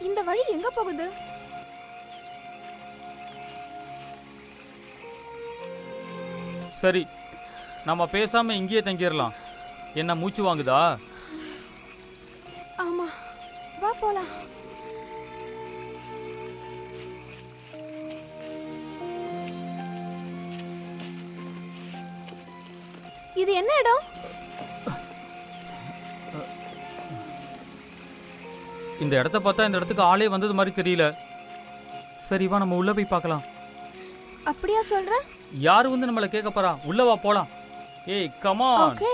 இந்த வழி எங்க போகுது? சரி, நம்ம பேசாம இங்கேயே தங்கிடலாம். என்ன மூச்சு வாங்குதா? ஆமா, வா போலாம். இது என்ன இடம்? இந்த இடத்த பார்த்தா இந்த இடத்துக்கு ஆளே வந்தது மாதிரி தெரியல. சரி வா, நம்ம உள்ள போய் பார்க்கலாம். அப்படியா சொல்ற? யாரு வந்து நம்மள கேட்க போறா? உள்ள வா போலாம். ஏய் come on. Okay.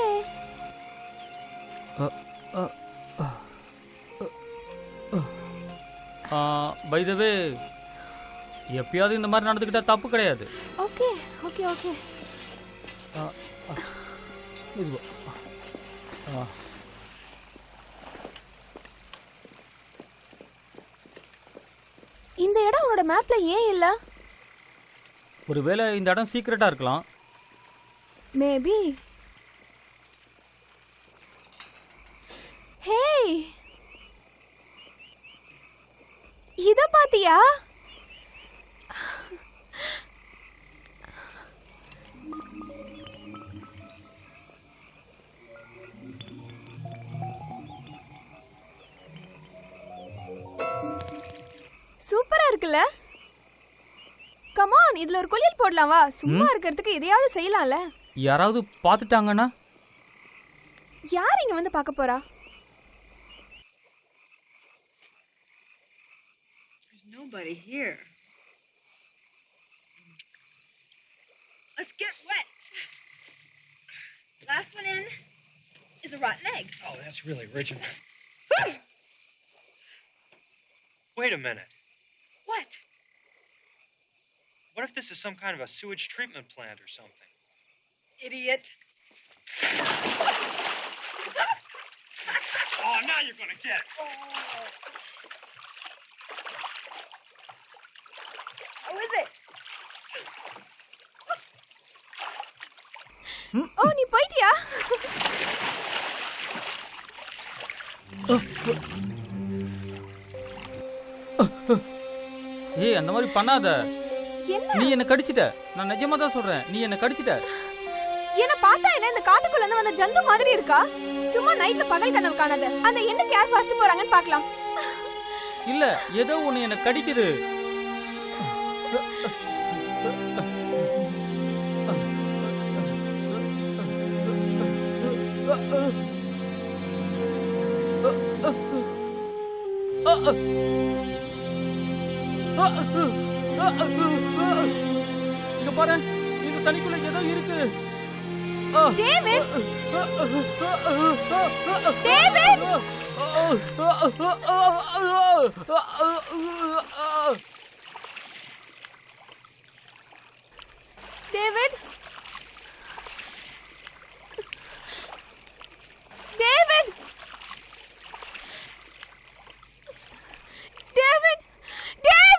By the way, எப்பயாவது இந்த மாதிரி நடந்துக்கிட்டா தப்பு கிடையாது. Okay okay okay. இந்த இடம் உன்னோட மேப்ல ஏன் இல்ல? ஒருவேளை இந்த இடம் சீக்ரெட்டா இருக்கலாம். மேபி. ஹே, இத பாத்தியா? சூப்பரா இருக்குல்ல? கம் ஆன், இதுல ஒரு குளியல் போடலாம் வா. சும்மா இருக்கிறதுக்கு எதையாவது செய்யலாம்ல. யாராவது பார்த்துட்டாங்கன்னா? யார் இங்க வந்து பார்க்க போறா? There's nobody here. Let's get wet. Last one in is a rotten egg. Oh, that's really original. Wait a minute. What? What if this is some kind of a sewage treatment plant or something? Idiot. Oh, now you're gonna get it. How is it? ஓ, நீ போய்ட்டியா? ஏய், அந்த மாதிரி பண்ணாத. என்ன? நீ என்ன கடிச்சிட்ட. நான் நிஜமா தான் சொல்றேன், நீ என்ன கடிச்சிட்ட. என்ன பார்த்தா என்ன இந்த காட்டுக்குள்ள இருந்து வந்த ஜந்து மாதிரி இருக்கா? சும்மா நைட்ல பகல் கனவு காணாத. அந்த என்ன யார் ஃபர்ஸ்ட் போறாங்கன்னு பார்க்கலாம். இல்ல, ஏதோ ஒண்ணு என்ன கடிக்குது. இங்க பாரு, இந்த தண்ணிக்குள்ள ஏதோ இருக்கு. David! David! David! David! David! David!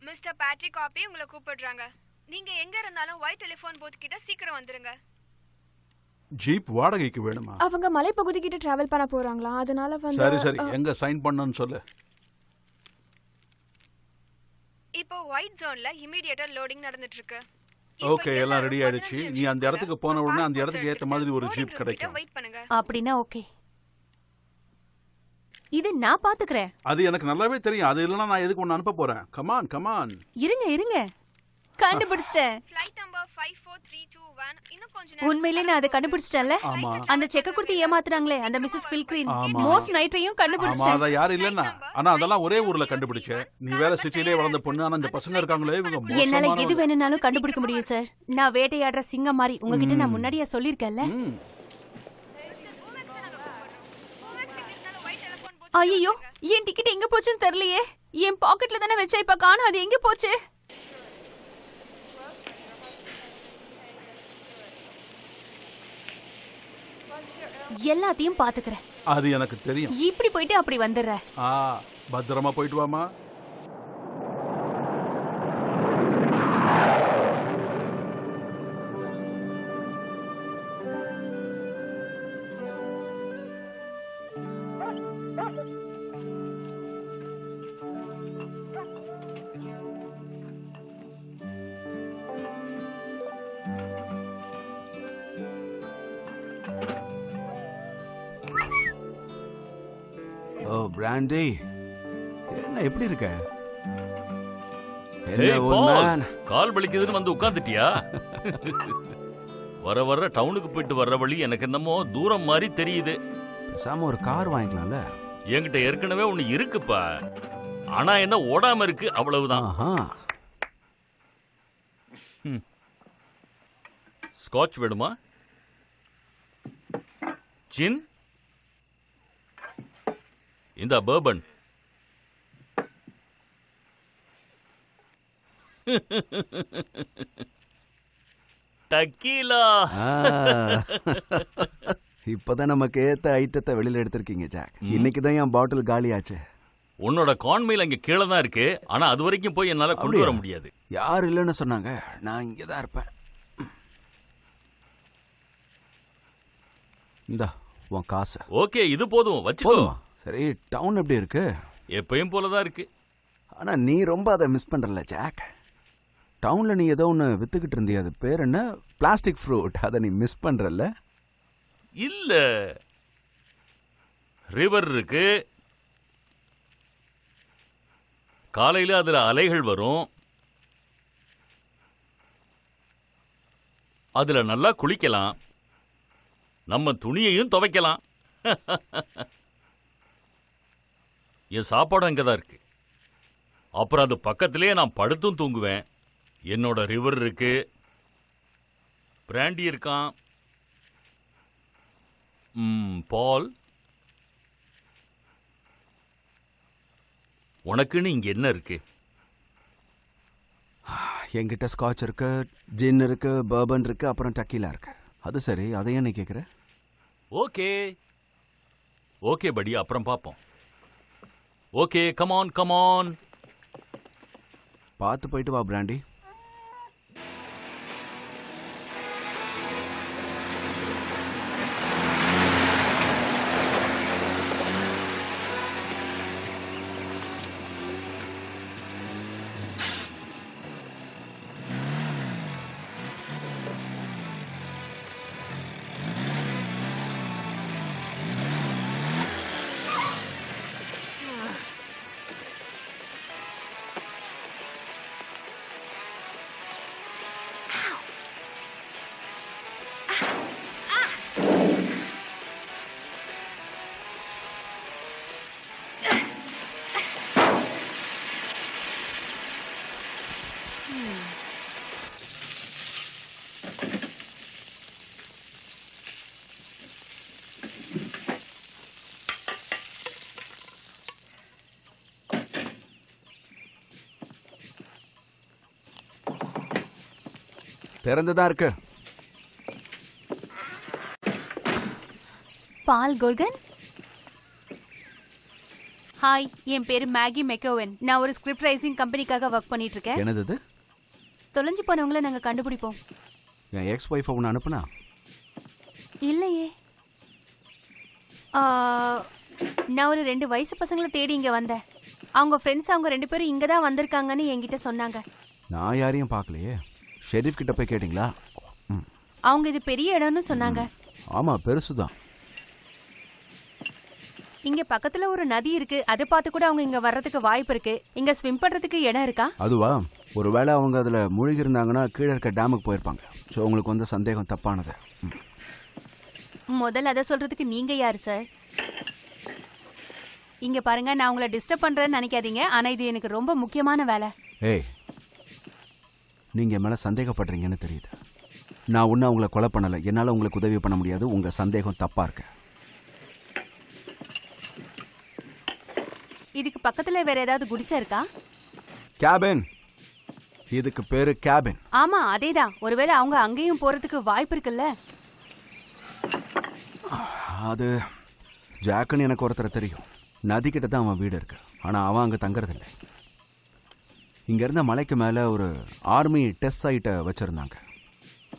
Mister Patrick காப்பி உங்களை கூப்பிடுறாங்க. நீங்க எங்க இருந்தாலும் ஒயிட் டெலிபோன் பூத் கிட்ட சீக்கிரம் வந்துருங்க. ஜீப் வாடகைக்கு வேணுமா? அவங்க மலைப்பகுதி கிட்ட டிராவல் பண்ண போறாங்களா, அதனால வந்து சரி சரி, எங்க சைன் பண்ணனும் சொல்லு. இப்போ ஒயிட் ஜோன்ல இமிடியேட்டா லோடிங் நடந்துட்டு இருக்கு. ஓகே, எல்லாம் ரெடி ஆயிடுச்சு. நீ அந்த இடத்துக்கு போன உடனே அந்த இடத்துக்கு ஏத்த மாதிரி ஒரு ஜீப் கிடைக்கும். வெயிட் பண்ணுங்க. அப்படினா ஓகே. இது நான் பாத்துக்கறேன். அது எனக்கு நல்லாவே தெரியும். அது இல்லனா நான் எதுக்கு ஒன்னு அனுப்ப போறேன்? Come on come on. இருங்க கண்டுபிடிச்சிட்டேன். Flight number 54321. இன்னும் கொஞ்ச நேரம். உண்மையிலேயே நான் அதை கண்டுபிடிச்சிட்டேன்ல. ஆமா. அந்த செக்க கொடுத்து ஏமாத்துறாங்களே அந்த மிஸ்ஸஸ் ஃபில்க்ரீன், ஆமா. மோஸ்ட் நைட்ரையும் ஆமா, கண்டுபிடிச்சிட்டேன். அத யாரும் இல்லன்னா. ஆனா அதெல்லாம் ஒரே ஊர்ல கண்டுபிடிச்ச. நீ வேற சிட்டிலே வளர்ந்த பொண்ணு. ஆனா இந்த பசங்க இருக்காங்களே இவங்க என்னால எது மோசமானவங்க. வேணும்னாலும் கண்டுபிடிக்க முடியும் சார். நான் வேட்டையாடுற சிங்கம் மாதிரி. உங்ககிட்ட நான் முன்னாடியே சொல்லிருக்கேன்ல. ஐயோ, என் டிக்கெட் எங்க போச்சுன்னு தெரியலையே. என் பாக்கெட்ல தானே வச்சேன், இப்ப காணோம். அது எங்க போச்சு? எல்லாத்தையும் பாத்துக்கறேன். அது எனக்கு தெரியும். இப்படி போயிட்டு அப்படி வந்துடுறேன். பத்திரமா போயிட்டு வாமா. ஓ பிராண்டி, என்ன எப்படி இருக்க? ஏய் பால், கால் வலிக்குதுன்னு வந்து உட்கார்ந்துட்டியா? வர வர டவுனுக்கு போயிட்டு வர்ற வழி எனக்கு என்னமோ தூரம் மாதிரி தெரியுது. பேசாம ஒரு கார் வாங்கிக்கலாம்ல? என்கிட்ட ஏற்கனவே ஒண்ணு இருக்குப்பா, ஆனா என்ன ஓடாம இருக்கு, அவ்வளவுதான். ஸ்காட்ச் வேணுமா? ஜின்? இந்த பர்பன். டக்கீலா. இப்பதான் நமக்கு ஏத்த ஐட்டத்தை வெளியில எடுத்திருக்கீங்க ஜாக். இன்னைக்குதான் என் பாட்டில் காலி ஆச்சு. உன்னோட கான்மெயில் அங்க கீழே தான் இருக்கு, ஆனா அது வரைக்கும் போய் என்னால கொண்டு வர முடியாது. யார் இல்லைன்னு சொன்னாங்க, நான் இங்கதான் இருப்பேன். இந்த உன் காசு. ஓகே, இது போதும், வச்சுக்கோ. சரி, டவுன் எப்படி இருக்கு? எப்பயும் போலதான் இருக்கு. ஆனா நீ ரொம்ப அதை மிஸ் பண்றல ஜாக். டவுன்ல நீ ஏதோ ஒன்று வித்துக்கிட்டு இருந்திய, அது பேர் என்ன? Plastic fruit. அதை நீ மிஸ் பண்றல? இல்ல, ரிவர் இருக்கு, காலையில அதுல அலைகள் வரும், அதுல நல்லா குளிக்கலாம், நம்ம துணியையும் துவைக்கலாம். என் சாப்பாடு அங்கதான் இருக்கு. அப்புறம் அது பக்கத்திலேயே நான் படுத்தும் தூங்குவேன். என்னோட ரிவர் இருக்கு, பிராண்டி இருக்கான். பால், உனக்குன்னு இங்க என்ன இருக்கு? என்கிட்ட ஸ்காட்ச் இருக்கு, ஜின் இருக்கு, பர்பன் இருக்கு, அப்புறம் டக்கீலா இருக்கு. அது சரி, அதை ஏன் நீ கேட்குற? ஓகே ஓகே படி, அப்புறம் பார்ப்போம். Okay, come on come on. பார்த்து போயிட்டு வா பிராண்டி. திறந்துதான் இருக்கு. பால் கோர்கன். ஹாய், என் பேரு மேகி மெக்கோவன். நான் ஒரு ஸ்கிரிப்ட் ரைசிங் கம்பெனிக்காக ஒர்க் பண்ணிட்டு இருக்கேன். என்னது இது? தொலைஞ்சு போனவங்கள நாங்க கண்டுபிடிப்போம். என் எக்ஸ் ஒய்ஃபை உன்னை அனுப்புனா? இல்லையே. நான் ஒரு 2 வயசு பசங்களை தேடி இங்க வந்தேன். அவங்க ஃப்ரெண்ட்ஸ் அவங்க 2 பேரும் இங்க தான் வந்திருக்காங்கன்னு என்கிட்ட சொன்னாங்க. நான் யாரையும் பார்க்கலையே. ஷெரீஃப் கிட்ட போய் கேட்டிங்களா? அவங்க இது பெரிய இடம்னு சொன்னாங்க. ஆமா, பெருசுதான். இங்க பக்கத்துல ஒரு நதி இருக்கு. அதை பார்த்து கூட அவங்க இங்க வர்றதுக்கு வாய்ப்பு இருக்கு. இங்க ஸ்விம் பண்றதுக்கு இடம் இருக்கா? அதுவா, ஒருவேளை அவங்க அதுல மூழ்கி இருந்தாங்கன்னா கீழே இருக்க டேமுக்கு போயிருப்பாங்க. ஸோ உங்களுக்கு வந்து சந்தேகம் தப்பானது. முதல்ல அதை சொல்றதுக்கு நீங்க யாரு சார்? இங்க பாருங்க, நான் உங்களை டிஸ்டர்ப் பண்றேன்னு நினைக்காதீங்க. ஆனா இது எனக்கு ரொம்ப முக்கியமான வேலை. ஏய், நீங்க என் மேல சந்தேகப்படுறீங்கன்னு தெரியுது. நான் ஒன்னும் அவங்கள கொலை பண்ணல. என்னால உங்களுக்கு உதவி பண்ண முடியாது. உங்க சந்தேகம் தப்பா இருக்கு. இதுக்கு பக்கத்துல வேற ஏதாவது குடிசை இருக்கா? கேபின். இதுக்கு பேரு கேபின். ஆமா, அதேதான். ஒருவேளை அவங்க அங்கேயும் போறதுக்கு வாய்ப்பு இருக்குல்ல? அது ஜாக்குன்னு எனக்கு ஒருத்தரை தெரியும். நதிக்கிட்ட தான் அவன் வீடு இருக்கு. ஆனா அவன் அங்க தங்கறதில்லை. இங்க இருந்த மலைக்கு மேல ஒரு ஆர்மி டெஸ்ட் சைட்டை வச்சிருந்தாங்க.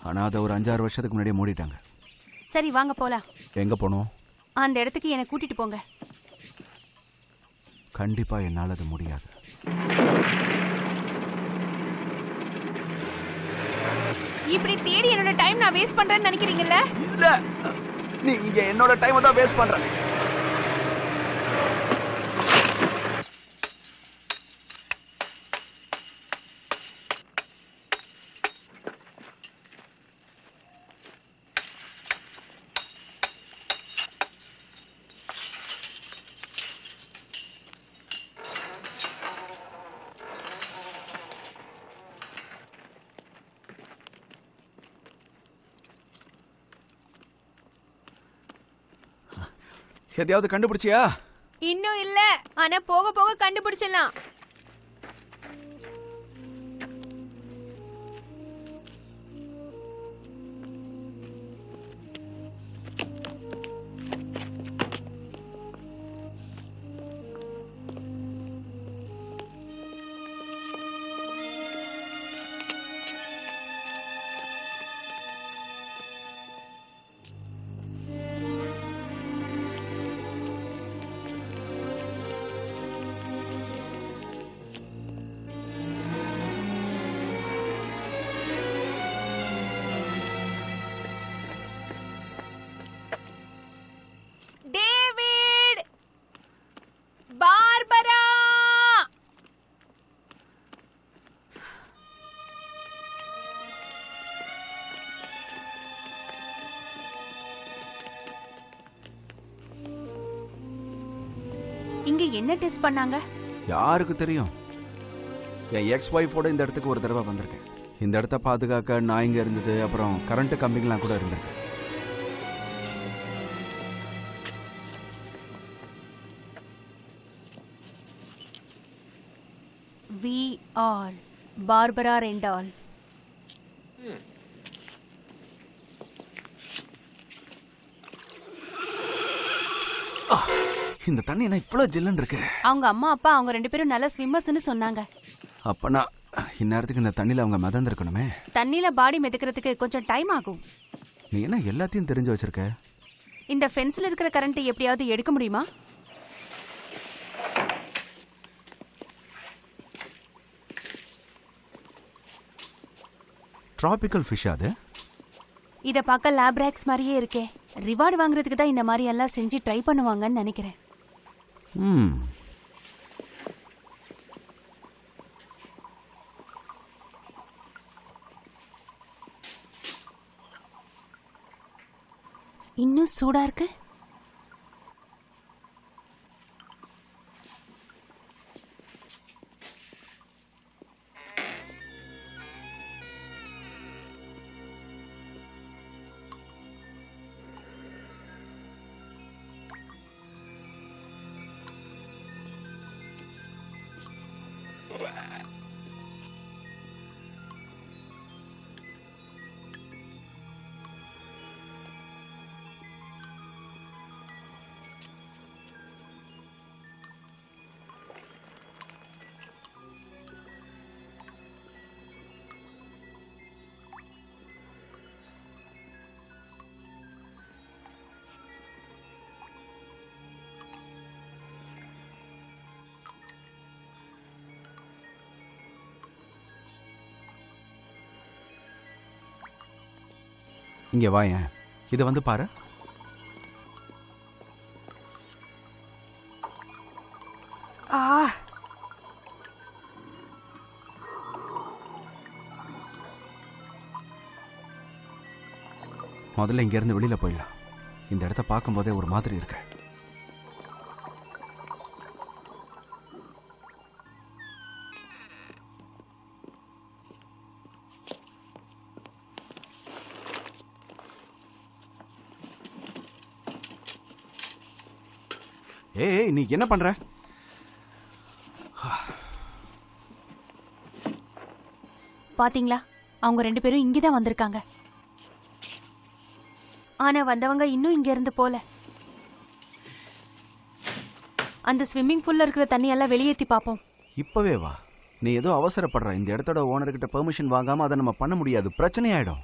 ஆனா அதை ஒரு 5-6 வருஷத்துக்கு முன்னாடியே மூடிட்டாங்க. சரி, வாங்க போலாம். எங்க போனோம்? அந்த இடத்துக்கு என்னை கூட்டிட்டு போங்க. கண்டிப்பா என்னால் அது முடியாது. இப்படி தேடி என்னோட டைம் நான் வேஸ்ட் பண்றேன்னு நினைக்கிறீங்கல்ல? இல்ல, நீ இங்க என்னோட டைம் தான் வேஸ்ட் பண்ற. எதையாவது கண்டுபிடிச்சியா? இன்னும் இல்ல, ஆனா போக போக கண்டுபிடிச்சிடலாம். டேவிட், பார்பரா, இங்க என்ன டெஸ்ட் பண்ணாங்க? யாருக்கு தெரியும்? என் எக்ஸ் ஒய்ஃபோட இந்த இடத்துக்கு ஒரு தடவை வந்திருக்கேன். இந்த இடத்த பாதுகாக்க நான் இங்க இருந்தது. அப்புறம் கரண்ட் கம்பிங்கெல்லாம் கூட இருந்திருக்கு. We all பார்பரா ரெண்டால். இந்த தண்ணி என்ன இவ்வளவு ஜில்லுன்னு இருக்கு? அவங்க அம்மா அப்பா அவங்க 2 பேரும் நல்ல ஸ்விம்மர்ஸ்னு சொன்னாங்க. அப்பனா இந்நேரத்துக்கு இந்த தண்ணியில அவங்க மிதந்திருக்கணுமே. தண்ணியில பாடி மிதக்கிறதுக்கு கொஞ்சம் டைம் ஆகும். நீ என்ன எல்லாத்தையும் தெரிஞ்சு வச்சிருக்க? இந்த ஃபென்ஸ்ல இருக்கிற கரண்ட் எப்படியாவது எடுக்க முடியுமா? டிராபிக்கல் ஃபிஷ் அது? இத பார்க்க லேப்ராக்ஸ் மாதிரியே இருக்கே. ரிவார்டு வாங்குறதுக்கு தான் இந்த மாதிரி எல்லாம் செஞ்சு ட்ரை பண்ணுவாங்கன்னு நினைக்கிறேன். இன்னும் சூடா இருக்கு. இங்க வாயேன், இதை வந்து பாரு. ஆ, முதல்ல இங்க இருந்து வெளியில போயிடலாம். இந்த இடத்த பார்க்கும்போதே ஒரு மாதிரி இருக்கு. ஏய், நீ என்ன பண்ற? பாத்தீங்களா, அவங்க 2 பேரும் இங்கதான் வந்திருக்காங்க. ஆனா வந்தவங்க இன்னும் இங்க இருந்து போல. அந்த ஸ்விம்மிங் பூல்ல இருக்கிற தண்ணியெல்லாம் வெளியேத்தி பாப்போம். இப்பவே வா. நீ ஏதோ அவசரப்படுற. இந்த இடத்தோட ஓனர்கிட்ட பெர்மிஷன் வாங்காம அதை நம்ம பண்ண முடியாது, பிரச்சனை ஆயிடும்.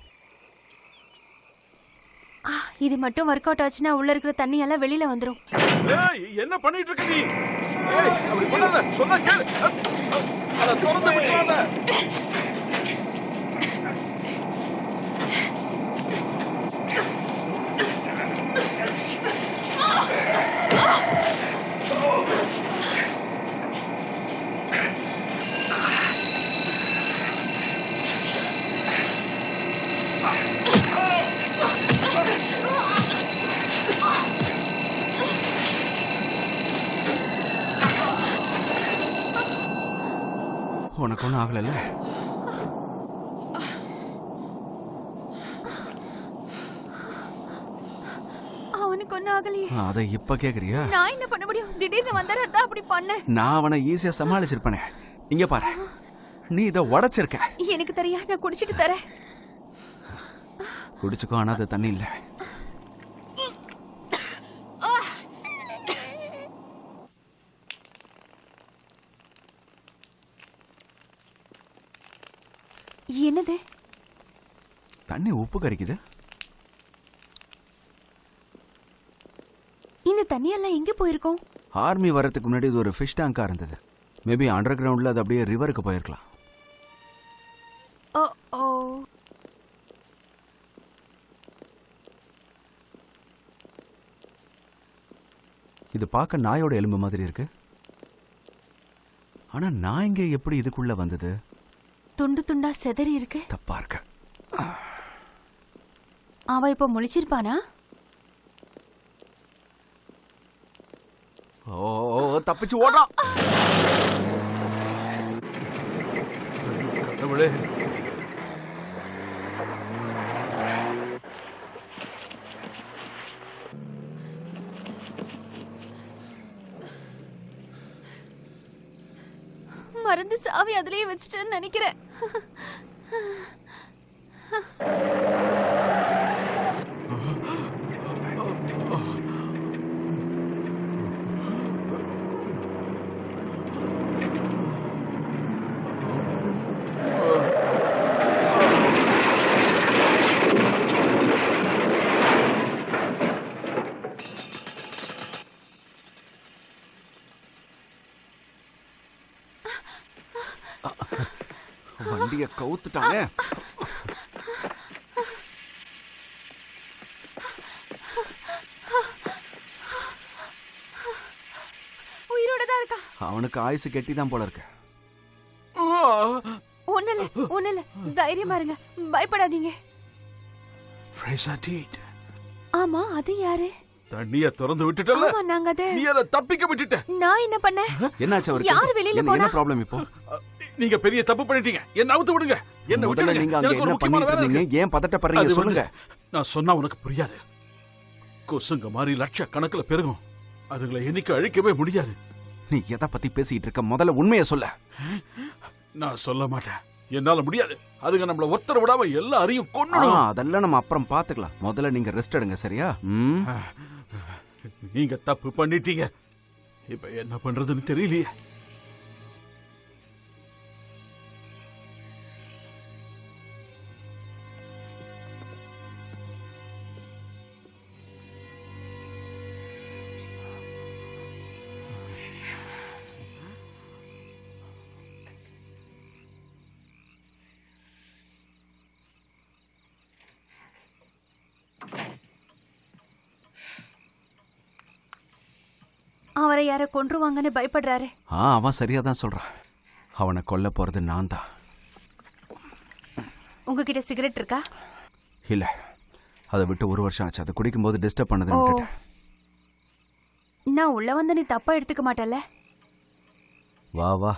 இது மட்டும் ஒர்க் அவுட் ஆச்சுன்னா உள்ள இருக்கிற தண்ணி எல்லாம் வெளியில வந்துரும். ஏய், என்ன பண்ணிட்டு இருக்க நீ? ஏய், அப்படி பண்ணாத, சொன்னா கேளு. அத திறந்து விட்டுறாத. உனக்கு ஒன்றும் ஆகலைல்ல? அவனுக்கு ஒன்னும் ஆகலையே. அதை இப்ப கேக்குறியா? நான் என்ன பண்ண முடியும்? திடீர்னு வந்தா அப்படி பண்ண. நான் அவனை ஈஸியா சமாளிச்சிருப்பேனே. இங்க பாரு, நீ இதை உடைச்சிருக்க. எனக்கு தெரியா, நான் குடிச்சிட்டு தரேன். குடிச்சுக்கோ, ஆனா அது தண்ணி இல்ல. என்னது? தண்ணி உப்பு கரிக்குது. இந்த தண்ணியெல்லாம் எங்க போயிருக்கோம்? ஆர்மி வரதுக்கு முன்னாடி இது ஒரு ஃபிஷ் டேங்கா இருந்தது. மேபி அண்டர் கிரவுண்ட்ல அது அப்படியே ரிவருக்கு போயிருக்கலாம். ஓ ஓ, இது பார்க்க நாயோட எலும்பு மாதிரி இருக்கு. ஆனா நான் இங்க எப்படி இதுக்குள்ள வந்தது? துண்டு துண்டா செதறி இருக்கு. தப்பா இருக்கு. அவ இப்ப முழிச்சிருப்பானா? ஓ, தப்பிச்சு ஓடுறான். கடவுளே, மருந்து சாவி அதுலயே வச்சுட்டேன்னு நினைக்கிறேன். வண்டிய கவுத்துட்டானே. உயிரோட தான் இருக்கா. அவனுக்கு ஆயுசு கெட்டிதான் போல இருக்கு. ஒண்ணுல தைரியமா இருங்க, பயப்படாதீங்க. ஃப்ரேசர் டீட். ஆமா, அது யாரு? தண்ணிய திறந்து விட்டுட்டல. ஆமா, நாங்க அத. நீ அதை தப்பிக்க விட்டுட்ட. நான் என்ன பண்ணேன்? என்னாச்சு அவருக்கு? யார் வெளியில போனா? என்ன ப்ராப்ளம் இப்போ? நீங்க பெரிய தப்பு பண்ணிட்டீங்க. என்ன அவுத்து விடுங்க. என்ன முதல்ல விட்டுடுங்க. நீங்க அங்க எனக்கு ஒரு என்ன முக்கியமான பண்ணிட்டு வேலை இருந்தீங்க? இருக்கு. ஏன் பதட்டப்படுறீங்க அது சொல்லுங்க. நான் சொன்னா உனக்கு புரியாது. கொசுங்க மாதிரி லட்சக்கணக்குல பெருகும். அதுங்களை என்னைக்கு அழிக்கவே முடியாது. நீ எதை பத்தி பேசிட்டு இருக்க? முதல்ல உண்மையை சொல்ல. நான் சொல்ல மாட்டேன். என்னால முடியாது. அதுங்க நம்மள ஒத்தர விடாம எல்லாரையும் கொன்னுடும். அதெல்லாம் நம்ம அப்புறம் பாத்துக்கலாம். முதல்ல நீங்க ரெஸ்ட் எடுங்க, சரியா? நீங்க தப்பு பண்ணிட்டீங்க. இப்ப என்ன பண்றதுன்னு தெரியலையே. அவரை யார கொன்றுவாங்கன்னு பயப்படுறாரு. அவன் சரியா தான் சொல்றான். அவனை கொல்ல போறது நான் தான். உங்ககிட்ட சிகரெட் இருக்கா? இல்ல, அதை விட்டு 1 வருஷம் ஆச்சு. அதை குடிக்கும்போது டிஸ்டர்ப் பண்ணதுன்னு விட்டுட்டேன். நான் உள்ள வந்து நீ தப்பா எடுத்துக்க மாட்டல? வா வா.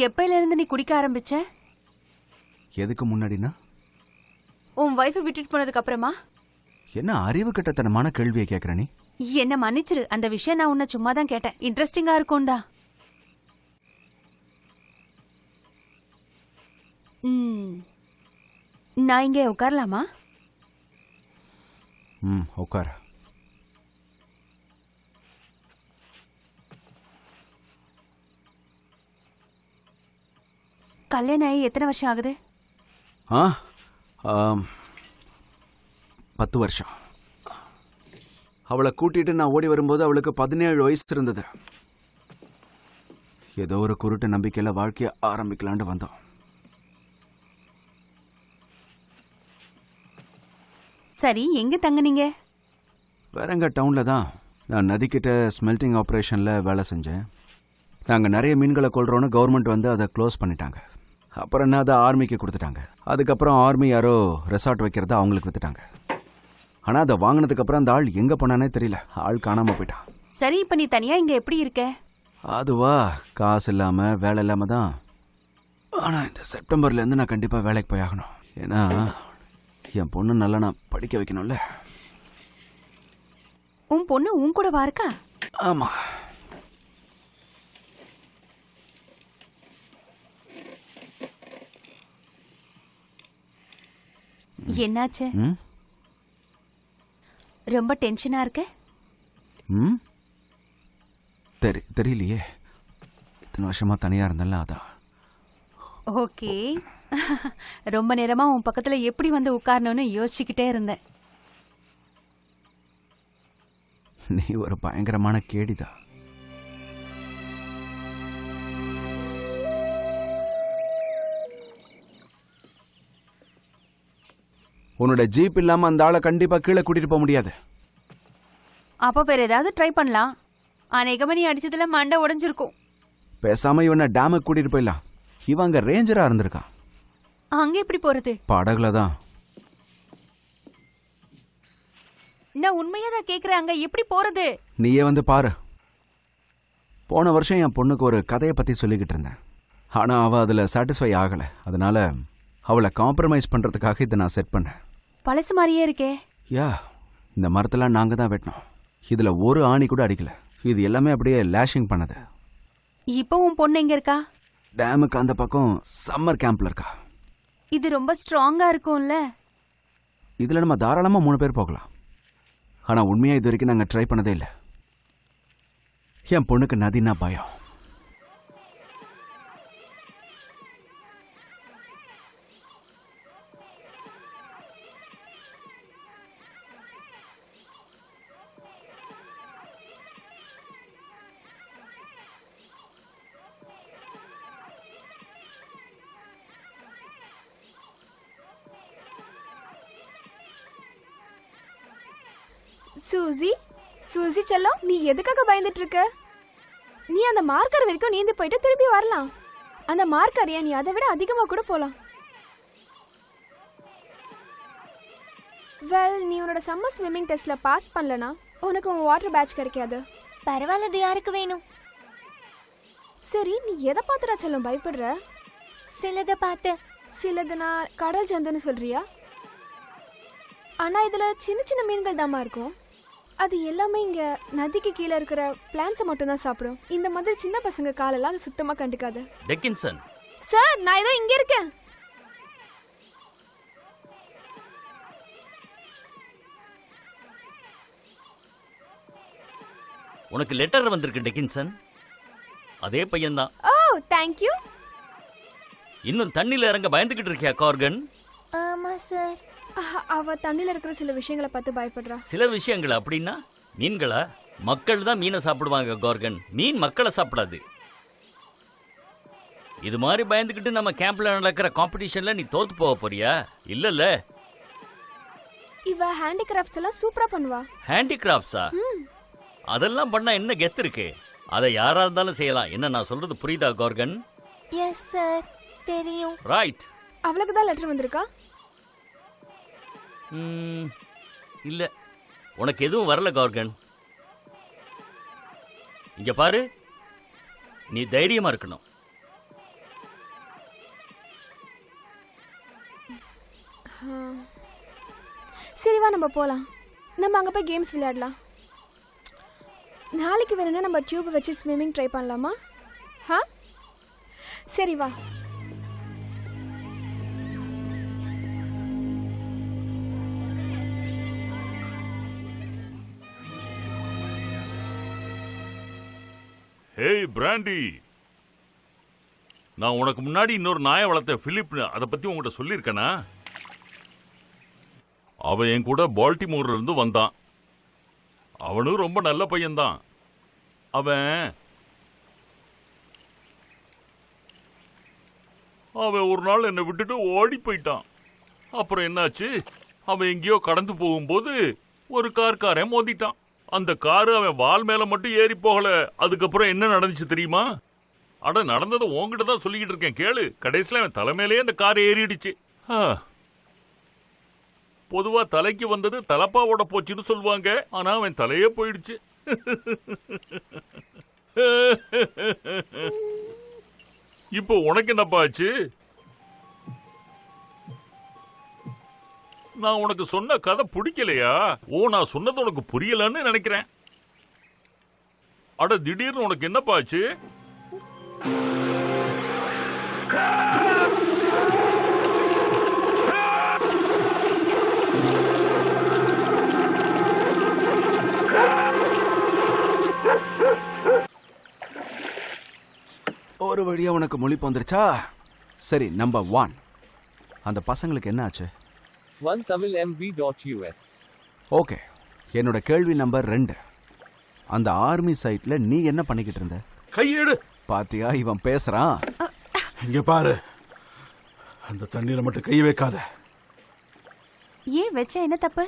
எப்பையில இருந்து நீ குடிக்க ஆரம்பிச்ச? எதுக்கு முன்னாடினா? உன் வைஃப் விட்டுட்டு போனதுக்கு அப்புறமா? என்ன அறிவு கட்டத்தனமான கேள்வியை கேட்கற நீ? என்ன மன்னிச்சிரு, அந்த விஷயம் நான் உன்னை சும்மா தான் கேட்டேன். இன்ட்ரெஸ்டிங்கா இருக்கும்டா. நான் இங்கே உட்காரலாமா? உட்கார. கல்யாணம் ஆகி எத்தனை வருஷம் ஆகுது? 10 வருஷம். அவளை கூட்டிட்டு நான் ஓடி வரும்போது அவளுக்கு 17 வயசு இருந்தது. ஏதோ ஒரு குருட்டு நம்பிக்கையில வாழ்க்கைய ஆரம்பிக்கலான்னு வந்தோம். சரி, எங்க தங்குனீங்க? வேறங்க டவுன்ல தான். நான் நதிக்கிட்ட ஸ்மெல்டிங் ஆப்ரேஷன்ல வேலை செஞ்சேன். நாங்கள் நிறைய மீன்களை கொள்றோன்னு கவர்மெண்ட் வந்து அதை க்ளோஸ் பண்ணிட்டாங்க. அப்புறம் என்ன, அதை ஆர்மிக்கு கொடுத்துட்டாங்க. அதுக்கப்புறம் ஆர்மி யாரோ ரெசார்ட் வைக்கிறத அவங்களுக்கு வித்துட்டாங்க. ஆனால் அதை வாங்கினதுக்கப்புறம் அந்த ஆள் எங்கே போனானே தெரியல. ஆள் காணாமல் போயிட்டான். சரி, இப்போ நீ தனியா இங்க எப்படி இருக்க? அதுவா, காசு இல்லாமல் வேலை இல்லாமல் தான். ஆனால் இந்த செப்டம்பர்லேருந்து நான் கண்டிப்பாக வேலைக்கு போய் ஆகணும். ஏன்னா என் பொண்ணு நல்லா நான் படிக்க வைக்கணும்ல. உன் பொண்ணு உன் கூட இருக்கா? ஆமாம். என்னாச்சு? ரொம்ப டென்ஷனா இருக்க? தெரியலையே, இத்தனை வருஷமா தனியா இருந்தல, அதான். ஓகே. ரொம்ப நேரமா உன் பக்கத்துல எப்படி வந்து உட்காரணும்னு யோசிச்சுக்கிட்டே இருந்தேன். நீ ஒரு பயங்கரமான கேடிதான். உன்னோட ஜீப் இல்லாம அந்த ஆளை கண்டிப்பா கீழே கூட்டிட்டு போக முடியாது. அப்ப வேற ஏதாவது ட்ரை பண்ணலாம். அநேகமா நீ அடிச்சதுல மண்டை உடைஞ்சிருக்கும். பேசாம இவனை டேமுக்கு கூட்டிட்டு போயிடலாம். இவன் அங்க ரேஞ்சரா இருந்திருக்கான். அங்க எப்படி போறது? படகுல தான். நான் உண்மையா தான் கேக்குறேன், அங்க எப்படி போறது? நீயே வந்து பாரு. போன வருஷம் என் பொண்ணுக்கு ஒரு கதையை பத்தி சொல்லிக்கிட்டு இருந்தேன். ஆனா அவ அதுல சாட்டிஸ்ஃபை ஆகல. அதனால அவளை காம்ப்ரமைஸ் பண்றதுக்காக இதை நான் செட் பண்ணேன். பழசு மாதிரியே இருக்கே. யா, இந்த மரத்தெல்லாம் நாங்க தான் வெட்டினோம். இதுல ஒரு ஆணி கூட அடிக்கல. இது எல்லாமே அப்படியே லேஷிங் பண்ணது. இப்போ உன் பொண்ணு எங்க இருக்கா? டேமுக்கு அந்த பக்கம் சம்மர் கேம்ப்ல இருக்கா. இது ரொம்ப ஸ்ட்ராங்கா இருக்கும்ல. இதுல நம்ம தாராளமா 3 பேர் போகலாம். ஆனா உண்மையா இது வரைக்கும் நாங்க ட்ரை பண்ணதே இல்லை. என் பொண்ணுக்கு நதினா பயம். சூசி, சூசி செல்லம், நீ எதுக்காக பயந்துட்டு இருக்க? நீ அந்த மார்க்கர் வரைக்கும் நீந்தி போயிட்டு திரும்பி வரலாம். அந்த மார்க்கர் நீ அதை விட அதிகமா கூட போலாம். வெல், நீ உன்னோட சம்மர் ஸ்விம்மிங் டெஸ்ட்ல பாஸ் பண்ணலனா உனக்கு உன் வாட்டர் பேட்ச் கிடைக்காது. பரவாயில்ல, அது யாருக்கு வேணும்? சரி, நீ எதை பார்த்துடா செல்லம் பயப்படுற? சிலதை பார்த்து. சிலதுனா கடல் ஜந்துன்னு சொல்றியா? ஆனா இதுல சின்ன சின்ன மீன்கள் தாமா இருக்கும். அது எல்லாமே இங்க நதிக்கு கீழே இருக்கிற பிளான்ட்ஸை மட்டும் தான் சாப்பிடும். இந்த மாதிரி சின்ன பசங்க காலெல்லாம் சுத்தமா கண்டுக்காது. டெக்கின்சன் சார், நான் ஏதோ இங்க இருக்கேன். உனக்கு லெட்டர் வந்திருக்கு டெக்கின்சன். அதே பையன்தான். ஓ, தேங்க் யூ. இன்னும் தண்ணில இறங்க பயந்துகிட்டு இருக்கியா கார்கன்? ஆமா சார். அவ தண்ணில இருக்கிற சில விஷயங்களை பார்த்து பயப்படுறா. சில விஷயங்கள் அப்படின்னா? மீன்களா? மக்கள் தான் மீனை சாப்பிடுவாங்க கார்கன். மீன் மக்களை சாப்பிடாது. இது மாதிரி பயந்துக்கிட்டு நம்ம கேம்ப்ல நடக்கிற காம்படிஷன்ல நீ தோத்து போக போறியா? இல்லல்ல. இவ ஹேண்டிகிராஃப்ட்ஸ் எல்லாம் சூப்பரா பண்ணுவா. ஹேண்டிகிராஃப்ட்ஸா? அதெல்லாம் பண்ணா என்ன கெத்து இருக்கு? அதை யாரா இருந்தாலும் செய்யலாம். என்ன நான் சொல்றது புரியுதா கார்கன்? எஸ் சார், தெரியும். ரைட். அவளுக்கு தான் லெட்டர் வந்திருக்கா? இல்ல, உனக்கு எதுவும் வரல கார்கன். இங்க பாரு, நீ தைரியமா இருக்கணும். சரி வா நம்ம போலாம். நம்ம அங்க போய் கேம்ஸ் விளையாடலாம். நாளைக்கு வேணும்னா நம்ம டியூப் வச்சு ஸ்விம்மிங் ட்ரை பண்ணலாமா? சரி வா. ஹேய் பிராண்டி, நான் உனக்கு முன்னாடி இன்னொரு நாயை வளர்த்த பிலிப், அதை பத்தி உங்ககிட்ட சொல்லியிருக்கேனா? அவன் என் கூட பால்டிமோர்ல இருந்து வந்தான். அவனும் ரொம்ப நல்ல பையன்தான். அவன் ஒரு நாள் என்னை விட்டுட்டு ஓடி போயிட்டான். அப்புறம் என்னாச்சு, அவன் எங்கேயோ கடந்து போகும்போது ஒரு காரன் மோதிட்டான். அந்த காரு அவன் வால் மேல மட்டும் ஏறி போகல. அதுக்கப்புறம் என்ன நடந்துச்சு தெரியுமா? அட, நடந்ததை உன்கிட்ட தான் சொல்லிக்கிட்டு இருக்கேன், கேளு. கடைசியில அவன் தலைமையிலேயே அந்த கார் ஏறிடுச்சு. பொதுவா தலைக்கு வந்தது தலப்பாவோட போச்சுன்னு சொல்லுவாங்க. ஆனா அவன் தலையே போயிடுச்சு. இப்போ உனக்கு என்னப்பா ஆச்சு? நான் உனக்கு சொன்ன கதை பிடிக்கலையா? நான் சொன்னது உனக்கு புரியலன்னு நினைக்கிறேன். அட, திடீர்னு உனக்கு என்னப்பா ஆச்சு? ஒரு வழியா உனக்கு முழிப்பு வந்துருச்சா? சரி, நம்பர் 1, அந்த பசங்களுக்கு என்ன ஆச்சு? OneTamilMV.us. ஓகே, என்னோட கேள்வி நம்பர் 2, அந்த ஆர்மி சைட்ல நீ என்ன பண்ணிக்கிட்டு இருந்த? கையெடு. பாத்தியா, இவன் பேசுறான். இங்க பாரு, அந்த தண்ணீரை மட்டும் கை வைக்காத. ஏன் வச்ச, என்ன தப்பு?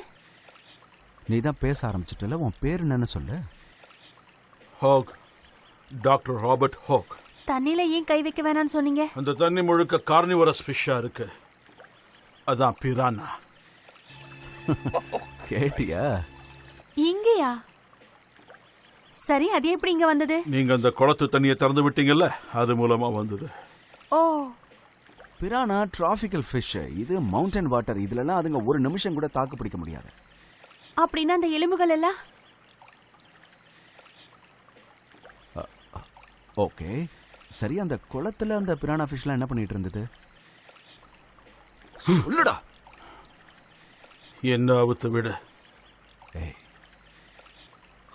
நீ தான் பேச ஆரம்பிச்சிட்டல, உன் பேர் என்னன்னு சொல்லு. Hawk, doctor Robert Hawk. தண்ணியில ஏன் கை வைக்க வேணாம்னு சொன்னீங்க? அந்த தண்ணி முழுக்க கார்னிவரஸ் ஃபிஷ்ஷா இருக்கு. அதான் பிரானா. கேட்டியா? இங்கயா? சரி, அது எப்படி இங்க வந்தது? நீங்க அந்த குளத்து தண்ணியை திறந்து விட்டீங்கல்ல, அது மூலமா வந்தது. ஓ, பிரானா டிராபிக்கல் ஃபிஷ். இது மவுண்டன் வாட்டர். இதுலலாம் அதுங்க ஒரு நிமிஷம் கூட தாக்கு பிடிக்க முடியாது. அப்படின்னா அந்த எலும்புகள் எல்லாம்? ஓகே, சரி, அந்த குளத்துல அந்த பிரானா ஃபிஷ்லாம் என்ன பண்ணிட்டு இருந்தது? சொல்லுடா. என்ன அவுத்து விடு. ஏய்,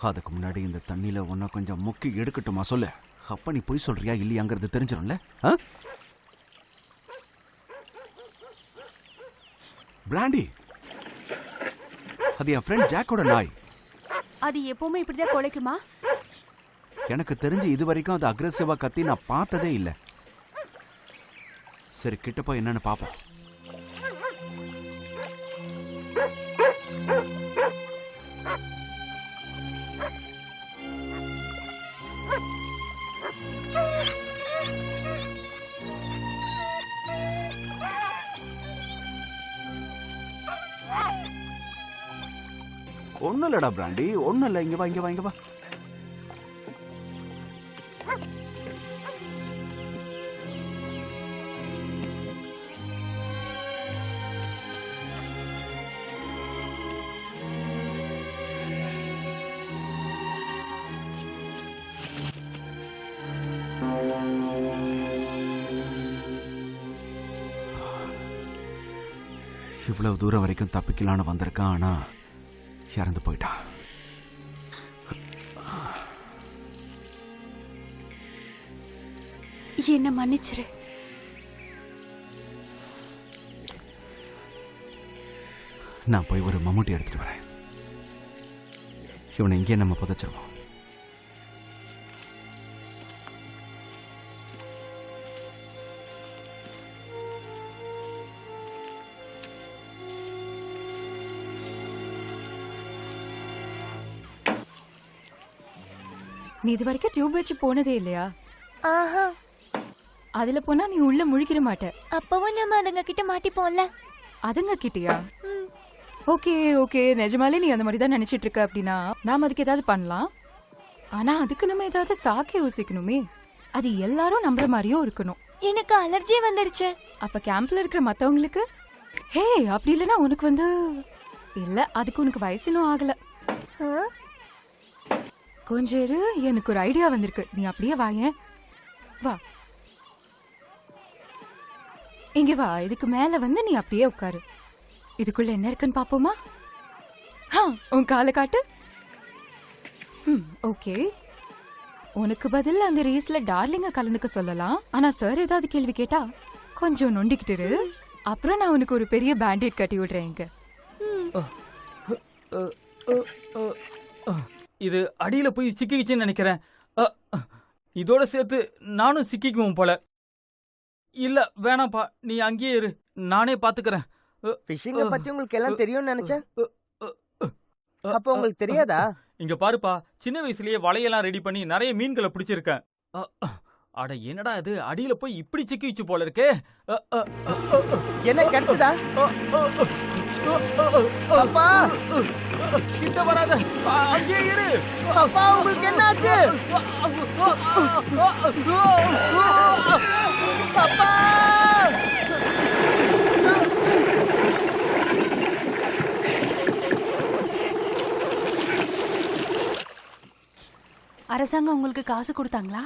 அதுக்கு முன்னாடி இந்த தண்ணியில உன்ன கொஞ்சம் முக்கி எடுக்கட்டுமா சொல்லு. அப்ப நீ போய் சொல்றியா இல்லையாங்கிறது தெரிஞ்சிடும்ல. பிராண்டி, அது என் ஃப்ரெண்ட் ஜாக்கோட நாய். அது எப்பவுமே இப்படிதான் குலைக்குமா? எனக்கு தெரிஞ்சு இது வரைக்கும் அது அக்ரெசிவா கத்தி நான் பார்த்ததே இல்ல. சரி, கிட்ட போய் என்னன்னு பாப்போம். ஒன்னும் இல்லடா பிராண்டி, ஒன்னும் இல்ல. இங்க வா, இங்க வா, இங்க வா. இவ்வளவு தூரம் வரைக்கும் தப்பிக்கலான்னு வந்திருக்கான், ஆனா இறந்து போயிட்டான். என்ன மன்னிச்சிரு. நான் போய் ஒரு மம்முட்டி எடுத்துட்டு வரேன். இவனை இங்கே நம்ம புதைச்சிருவோம். நீ இது வரைக்கும் டியூப் வச்சு போனதே இல்லையா? ஆஹா, அதுல போனா நீ உள்ள முழிக்கிற மாட்ட. அப்பவும் நம்ம அதுங்க கிட்ட மாட்டிப்போம்ல. அதுங்க கிட்டயா? ஓகே ஓகே, நிஜமாலே நீ அந்த மாதிரி தான் நினைச்சிட்டு இருக்க அப்படின்னா நாம அதுக்கு ஏதாவது பண்ணலாம். ஆனா அதுக்கு நம்ம ஏதாவது சாக்கி யோசிக்கணுமே. அது எல்லாரும் நம்புற மாதிரியும் இருக்கணும். எனக்கு அலர்ஜி வந்துடுச்சு. அப்ப கேம்ப்ல இருக்கிற மத்தவங்களுக்கு ஹே அப்படி இல்லைன்னா உனக்கு வந்து இல்ல, அதுக்கு உனக்கு வயசு இன்னும் ஆகல. கொஞ்சம் இரு, எனக்கு ஒரு ஐடியா வந்திருக்கு. நீ அப்படியே வாயேன், வா இங்க வா. இதுக்கு மேல வந்து நீ அப்படியே உட்காரு. இதுக்குள்ள என்ன இருக்குன்னு பாப்போமா? உன் காலை காட்டு. ஓகே, உனக்கு பதில் அந்த ரேஸ்ல டார்லிங்க கலந்துக்க சொல்லலாம். ஆனா சார் ஏதாவது கேள்வி கேட்டா கொஞ்சம் நொண்டிக்கிட்டு இரு. அப்புறம் நான் உனக்கு ஒரு பெரிய பேண்டேட் கட்டி விடுறேன். இங்க இது அடியில போய் சிக்கிக்கிச்சுன்னு நினைக்கிறேன். இதோட சேர்த்து நானும் சிக்கிக்குவோம் போல. இல்ல வேணாம்ப்பா, நீ அங்கேயே இரு, நானே பாத்துக்கிறேன். ஃபிஷிங்க பத்தி உங்களுக்கு எல்லாம் தெரியும்னு நினைச்சேன். அப்ப உங்களுக்கு தெரியாதா? இங்க பாருப்பா, சின்ன வயசுலயே வலையெல்லாம் ரெடி பண்ணி நிறைய மீன்களை பிடிச்சிருக்கேன். அட என்னடா இது, அடியில போய் இப்படி சிக்கிச்சு போல இருக்கே. என்ன கிடைச்சதா? அப்பா கிட்ட வராத, அங்கே இரு. அப்பா உங்களுக்கு என்னாச்சு? அப்பா அரசாங்கம் உங்களுக்கு காசு கொடுத்தாங்களா?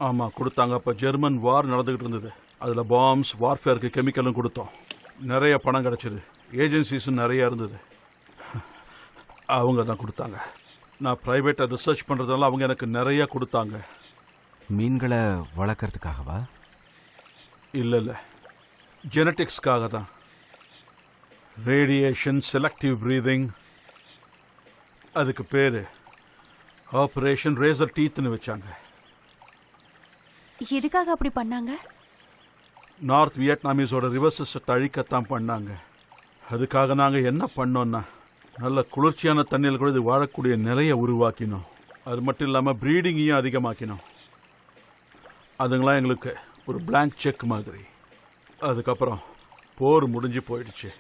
ஆமா கொடுத்தாங்க. அப்ப ஜெர்மன் வார் நடந்துகிட்டு இருந்தது. அதுல பாம்ஸ், வார்ஃபேருக்கு கெமிக்கலும் கொடுத்தோம். நிறைய பணம் கிடைச்சது. ஏஜென்சிஸும் நிறைய இருந்தது. அவங்க தான் கொடுத்தாங்க. நான் பிரைவேட்டா ரிசர்ச் பண்றதால அவங்க எனக்கு நிறைய கொடுத்தாங்க. மீன்களை வளர்க்கறதுக்காகவா? இல்ல இல்ல, ஜெனட்டிக்ஸ்க்காக தான். ரேடியேஷன் செலக்டிவ் பிரீதிங், அதுக்கு பேரு ஆபரேஷன் ரேசர் டீத்னு வச்சாங்க. எதுக்காக அப்படி பண்ணாங்க? நார்த் வியட்நாமீஸோட ரிவர் சிஸ்டத்தை அழிக்கத்தான் பண்ணாங்க. அதுக்காக நாங்கள் என்ன பண்ணோம்னா, நல்ல குளிர்ச்சியான தண்ணியில் கூட இது வாழக்கூடிய நிலையை உருவாக்கினோம். அது மட்டும் இல்லாமல் ப்ரீடிங்கையும் அதிகமாக்கினோம். அதுங்களாம் எங்களுக்கு ஒரு பிளாங்க் செக் மாதிரி. அதுக்கப்புறம் போர் முடிஞ்சு போயிடுச்சு.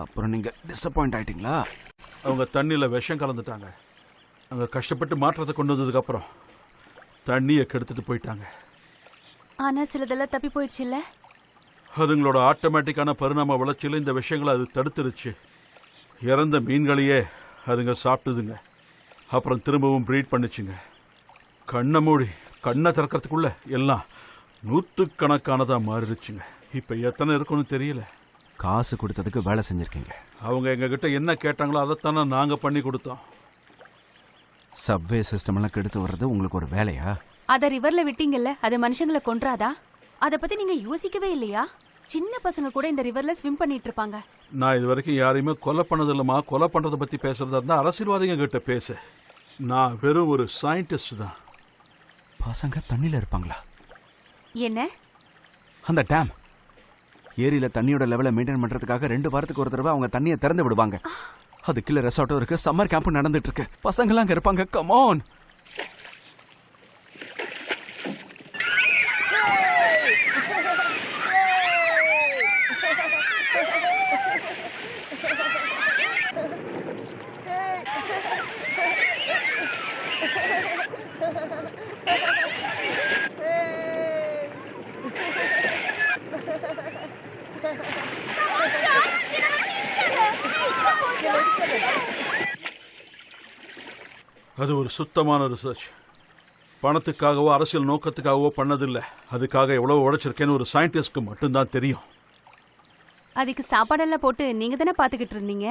அப்புறம் நீங்க டிசப்பாயிண்ட் ஆயிட்டீங்களா? அவங்க தண்ணியில் விஷம் கலந்துட்டாங்க. அங்கே கஷ்டப்பட்டு மாற்றத்தை கொண்டு வந்ததுக்கப்புறம் தண்ணியை கெடுத்துட்டு போயிட்டாங்க. ஆனா சிலதெல்லாம் தப்பி போயிடுச்சு இல்ல? அதுங்களோட ஆட்டோமேட்டிக்கான பரிணாம வளர்ச்சியில் இந்த விஷயங்களை அது தடுத்துருச்சு. இறந்த மீன்களையே அதுங்க சாப்பிட்டுதுங்க. அப்புறம் திரும்பவும் ப்ரீட் பண்ணிச்சுங்க. கண்ணை மூடி கண்ணை திறக்கிறதுக்குள்ள எல்லாம் நூற்றுக்கணக்கானதாக மாறிடுச்சுங்க. இப்போ எத்தனை இருக்குன்னு தெரியல. காசு கொடுத்ததுக்கு வேலை செஞ்சிருக்கீங்க. அவங்க எங்ககிட்ட என்ன கேட்டாங்களோ அதைத்தானே நாங்கள் பண்ணி கொடுத்தோம். சப்வே சிஸ்டம் எல்லாம் கெடுத்து வர்றது உங்களுக்கு ஒரு வேலையா? அத ரிவர்ல விட்டீங்கல்ல, அது மனுஷங்களை கொன்றாதா? அத பத்தி நீங்க யோசிக்கவே இல்லையா? சின்ன பசங்க கூட இந்த ரிவர்ல ஸ்விம் பண்ணிட்டு இருப்பாங்க. நான் இது வரைக்கும் யாரையுமே கொலை பண்ணது இல்லைம்மா. கொலை பண்ணுறதை பற்றி பேசுறதா இருந்தால் அரசியல்வாதிங்க கிட்ட பேசு. நான் வெறும் ஒரு சயின்டிஸ்ட் தான். பசங்க தண்ணியில் இருப்பாங்களா? என்ன? அந்த டேம் ஏரியில தண்ணியோட லெவலை மெயின்டைன் பண்றதுக்காக 2 வாரத்துக்கு ஒரு தடவை அவங்க தண்ணியை திறந்து விடுவாங்க. அது கீழே ரெசார்ட்டும் இருக்கு, சம்மர் கேம்பும் நடந்துட்டு இருக்கு. பசங்கெல்லாம் அங்க இருப்பாங்க. Come on. அது ஒரு சுத்தமான ரிசர்ச். பணத்துக்காகவோ அரசியல் நோக்கத்துக்காகவோ பண்ணதில்லை. அதுக்காக எவ்வளவு உழைச்சிருக்கேன்னு ஒரு சயின்டிஸ்ட்க்கு மட்டும்தான் தெரியும். அதுக்கு சாப்பாடெல்லாம் போட்டு நீங்க தானே பாத்துக்கிட்டு இருந்தீங்க.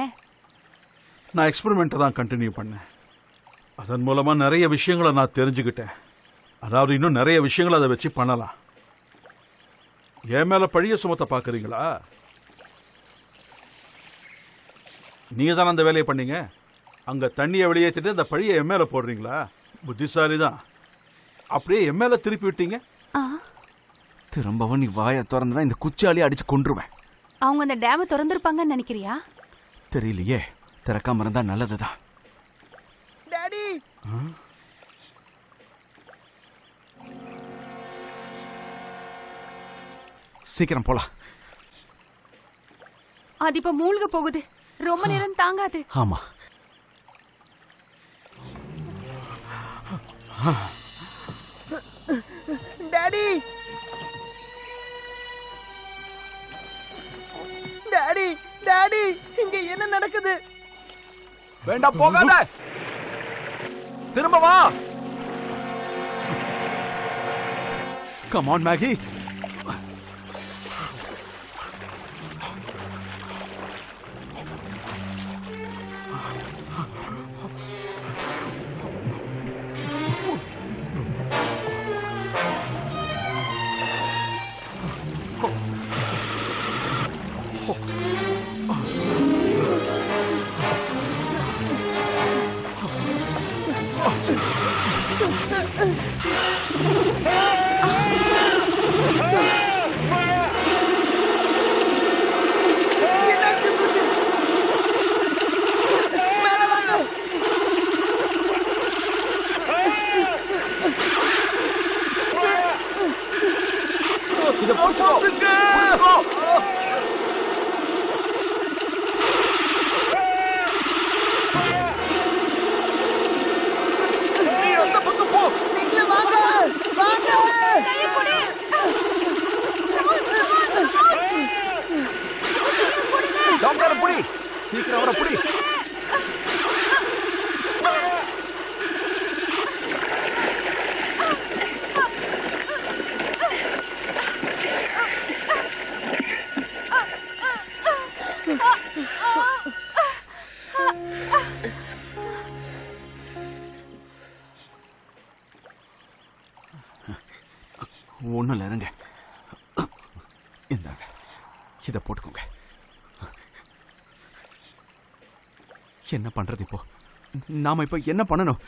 நான் எக்ஸ்பெரிமெண்ட்டை தான் கண்டினியூ பண்ணேன். அதன் மூலமா நிறைய விஷயங்களை நான் தெரிஞ்சுக்கிட்டேன். அதாவது இன்னும் நிறைய விஷயங்களை அதை வச்சு பண்ணலாம். என் மேல பழிய சுமத்த பாக்குறீங்களா? நீங்க தானே அந்த வேலையை பண்ணீங்க. அங்க தண்ணியை வெளியேற்றிட்டு அந்த பழியை என் மேல போடுறீங்களா? புத்திசாலி தான். அப்படியே என் மேல திருப்பி விட்டீங்க. திரும்பவும் நீ வாயை திறந்தா இந்த குச்சாலியை அடிச்சு கொன்றுவேன். அவங்க அந்த டேமை திறந்துருப்பாங்கன்னு நினைக்கிறியா? தெரியலையே, திறக்காம இருந்தா நல்லதுதான். டாடி சீக்கிரம் போலாம். அது இப்ப மூழ்க போகுது. ரொம்ப நேரம் தாங்காது. ஆமா. டாடி டாடி டாடி இங்க என்ன நடக்குது? வேண்டாம், போகாத. திரும்ப வா. Come on Maggi. என்னாச்சு உங்களுக்கு? மேல வாங்க. இத புடிச்சுக்கோ. புடிச்சுக்கோ. நீ அந்த பக்கம் போ. நீங்க வாங்க வாங்க. டாக்டர் புடி. சீக்கிரம் அவரை புடி. ஒன்றும் இல்லை, இருங்க. இந்தாங்க, இதை போட்டுக்கோங்க. என்ன பண்றது இப்போ? நாம இப்போ என்ன பண்ணணும்?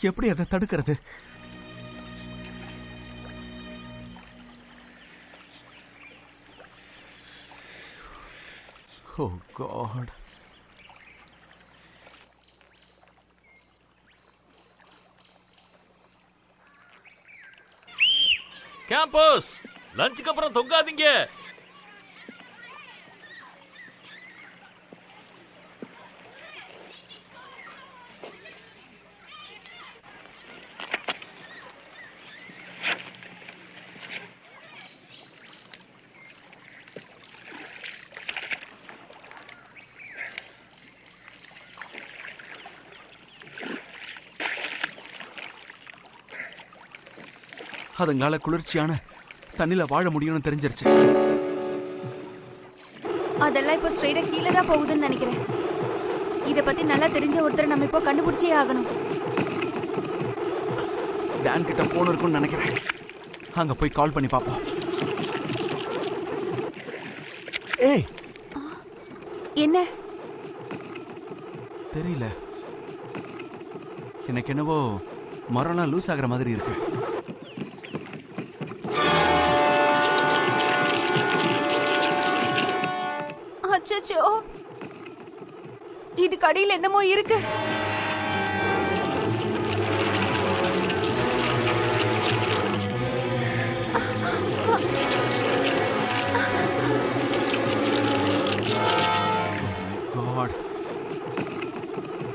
எப்படி அதை தடுக்கிறது? ஓ காட். கேம்பஸ் லஞ்சுக்கு அப்புறம் தொங்காதீங்க. அதுங்களால குளிர்ச்சியான தண்ணில வாழ முடியும்னு தெரிஞ்சிருச்சு. அதெல்லாம் இப்போ ஸ்ட்ரைட்டா கீழே தான் போகுதுன்னு நினைக்கிறேன். இத பத்தி நல்லா தெரிஞ்ச ஒருத்தர் நம்ம இப்போ கண்டுபிடிச்சே ஆகணும். டான் கிட்ட போன் இருக்குன்னு நினைக்கிறேன். அங்க போய் கால் பண்ணி பாப்போம். ஏய், என்ன? தெரியல, எனக்கு என்னவோ மரம்லாம் லூஸ் ஆகுற மாதிரி இருக்கு. அச்சச்சோ, இது கடையில் என்னமோ இருக்கு. God.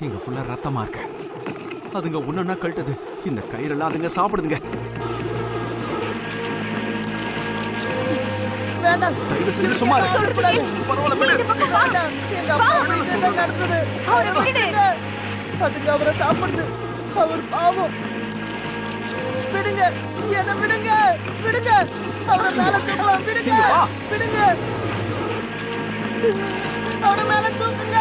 இங்க ஃபுல்லா ரத்தமா இருக்கு. அதுங்க ஒன்னொன்னா கழட்டுது. இந்த கயிறெல்லாம் அதுங்க சாப்பிடுதுங்க. வேண்டாம், தயவு செஞ்சு சும்மா இரு. சொல்லக்கூடாது. பரவாயில்ல, விடு. இந்த பக்கம் வா. வேண்டாம், எங்க அப்பா வீட்டுல என்ன நடந்தது? அவரை விடு. அதுங்க அவரை சாப்பிடுது. அவர் பாவம். விடுங்க, என்ன விடுங்க, விடுங்க. அவரை மேல தூக்கலாம், விடுங்க, இங்க வா. விடுங்க. அவரை மேல தூக்குங்க.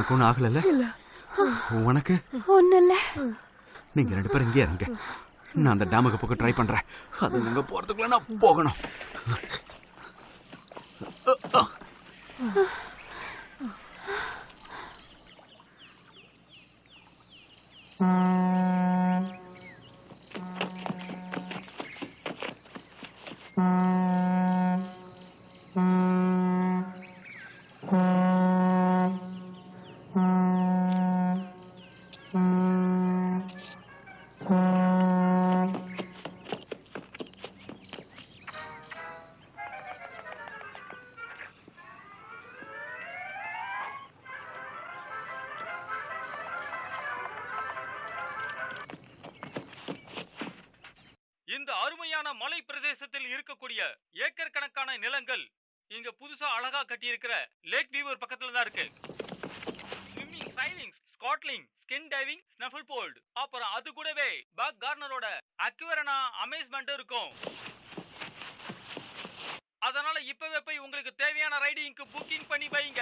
உனக்கு ஒன்றும் ஆகலைல்ல? உனக்கு ஒன்னும் இல்ல. நீங்க 2 பேரும் இங்கே இருங்க. நான் அந்த டேமுக்கு போக ட்ரை பண்றேன். அது நீங்க போறதுக்குள்ள நான் போகணும். இந்த அருமையான மலை பிரதேசத்தில் இருக்கக்கூடிய ஏக்கர் கணக்கான நிலங்கள் இங்க புதுசா அழகா கட்டி இருக்கிற லேக் வியூவர் பக்கத்துல தான் இருக்கு. ஸ்விம்மிங், சைலிங், ஸ்காட்லிங், ஸ்கின் டைவிங், ஸ்னஃபிள் போல்ட், அப்புறம் அது கூடவே பாக் கார்னரோட அக்வேரனா அமேஸ்மெண்ட் இருக்கும். அதனால இப்பவே போய் உங்களுக்கு தேவையான ரைடிங்க்கு புக்கிங் பண்ணி வைங்க.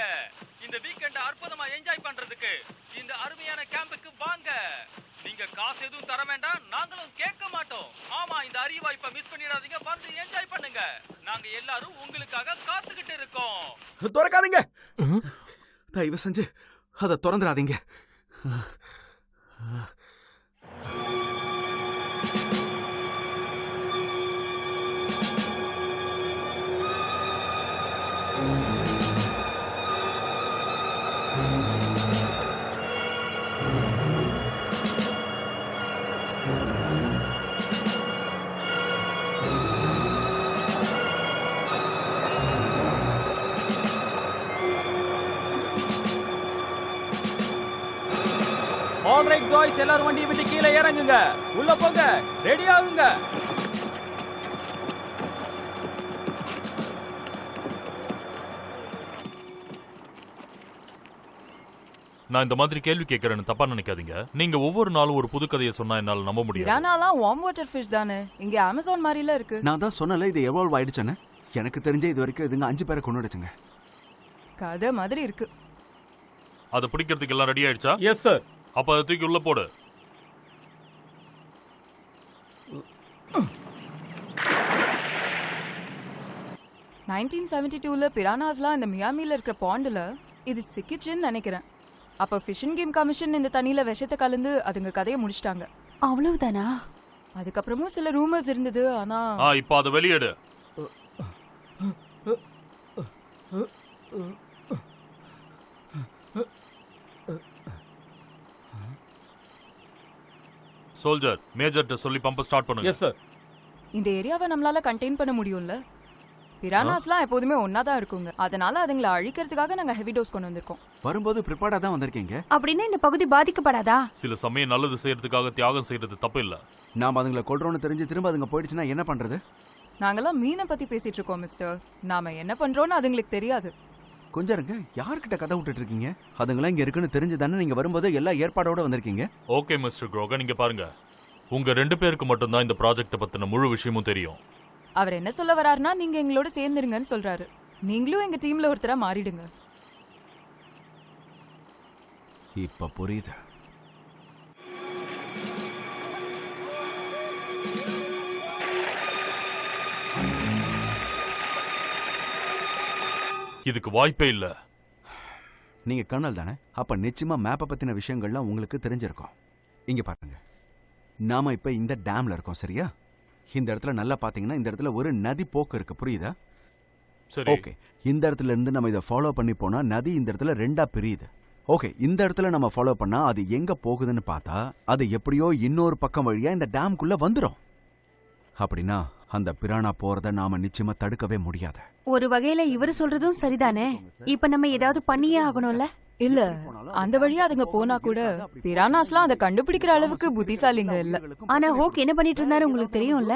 இந்த வீக்கெண்ட் அற்புதமா என்ஜாய் பண்றதுக்கு இந்த அருமையான கேம்புக்கு வாங்க. நீங்க காசு எதுவும் தர வேண்டாம், நாங்களும் கேட்க மாட்டோம். ஆமா, இந்த அரிய வாய்ப்பை மிஸ் பண்ணிடாதீங்க. வந்து என்ஜாய் பண்ணுங்க. நாங்க எல்லாரும் உங்களுக்காக காத்துக்கிட்டு இருக்கோம். திறக்காதீங்க, தயவு செஞ்சு அதை திறந்துடாதீங்க. ஆல்ரைட் காய்ஸ், எல்லாரும் வண்டியை விட்டு கீழே இறங்குங்க. உள்ள போங்க, ரெடி ஆகுங்க. நான் இந்த மாதிரி கேள்வி கேட்கறேன்னு தப்பா நினைக்காதீங்க. நீங்க ஒவ்வொரு நாளும் ஒரு புது கதையை சொன்னா என்னால நம்ப முடியாது. பிரானாலாம் வார்ம் வாட்டர் ஃபிஷ் தானே, இங்க அமேசான் மாதிரில இருக்கு. நான் தான் சொன்னல, இது எவால்வ் ஆயிடுச்சுன்னு. எனக்கு தெரிஞ்ச இது வரைக்கும் இதுங்க 5 பேரை கொண்டுடுச்சுங்க. கதை மாதிரி இருக்கு. அதை பிடிக்கிறதுக்கு எல்லாம் ரெடி ஆயிடுச்சா? Yes sir. அப்ப அதை தூக்கி உள்ள போடு. ல பிரானாஸ்லாம் இந்த மியாமில இருக்கிற பாண்டுல இது சிக்கிச்சுன்னு நினைக்கிறேன். அப்ப ஃபிஷிங் கேம் கமிஷன் இந்த தண்ணியில விஷத்தை கலந்து அதுங்க கதையை முடிச்சிட்டாங்க. அவ்வளவுதானா? அதுக்கப்புறமும் சில ரூமர்ஸ் இருந்தது. ஆனா இப்ப அதை வெளியேடு. சோல்ஜர், மேஜர்ட்ட சொல்லி பம்பை ஸ்டார்ட் பண்ணுங்க. Yes sir. இந்த ஏரியாவை நம்மளால கண்டெயின் பண்ண முடியும்ல. பிரானாஸ்லாம் எப்போதுமே ஒன்னாதான் இருக்குங்க. அதனால அதுங்களை அழிக்கிறதுக்காக நாங்க ஹெவி டோஸ் கொண்டு வந்திருக்கோம். வரும்போது ப்ரிப்பேர்டா தான் வந்திருக்கீங்க. அப்படின்னா இந்த பகுதி பாதிக்கப்படாதா? சில சமயம் நல்லது செய்யறதுக்காக தியாகம் செய்யறது தப்பு இல்ல. நாம அதுங்களை கொல்றோம்னு தெரிஞ்சு திரும்ப அதுங்க போயிடுச்சுன்னா என்ன பண்றது? நாங்கெல்லாம் மீனை பத்தி பேசிட்டு இருக்கோம் மிஸ்டர். நாம என்ன பண்றோம்னு அதுங்களுக்கு தெரியாது. கொஞ்சம் இருங்க, யார்கிட்ட கதை விட்டுட்டு இருக்கீங்க? அதுங்களாம் இங்க இருக்குன்னு தெரிஞ்சு தானே நீங்க வரும்போது எல்லா ஏற்பாடோட வந்திருக்கீங்க. ஓகே மிஸ்டர் குரோகன், நீங்க பாருங்க, உங்க 2 பேருக்கு மட்டும்தான் இந்த ப்ராஜெக்ட் பத்தின முழு விஷயமும் தெரியும். அவர் என்ன சொல்ல வராருன்னா, நீங்க எங்களோட சேர்ந்துருங்கன்னு சொல்றாரு. நீங்களும் எங்க டீம்ல ஒருத்தரா மாறிடுங்க. இப்ப புரியுது. இதுக்கு வாய்ப்பே இல்ல. நீங்க கர்னல் தானே, அப்ப நிச்சயமா மேப்பை பத்தின விஷயங்கள்லாம் உங்களுக்கு தெரிஞ்சிருக்கும். இங்க பாருங்க, நாம இப்ப இந்த டேம்ல இருக்கோம், சரியா? இந்த இடத்துல நல்லா பாத்தீங்கன்னா இந்த இடத்துல ஒரு நதி போக்கு இருக்கு, புரியுதா? சரி. ஓகே, இந்த இடத்துல இருந்து நம்ம இதை ஃபாலோ பண்ணி போனா நதி இந்த இடத்துல 2ஆ பிரியுது. ஓகே, இந்த இடத்துல நம்ம ஃபாலோ பண்ணா அது எங்க போகுதுன்னு பார்த்தா அது எப்படியோ இன்னொரு பக்கம் வழியா இந்த டேம்குள்ள வந்துடும். அப்படின்னா அந்த பிரானா போறத நாம நிச்சயமா தடுக்கவே முடியாது. ஒரு வகையில இவரு சொல்றதும் சரிதானே. இப்ப நம்ம ஏதாவது பண்ணியே ஆகணும்ல. இல்ல, அந்த வழியா அதுங்க போனா கூட பிரானாஸ்லாம் அதை கண்டுபிடிக்கிற அளவுக்கு புத்திசாலிங்க இல்ல. ஆனா ஹோக் என்ன பண்ணிட்டு இருந்தாரு உங்களுக்கு தெரியும்ல.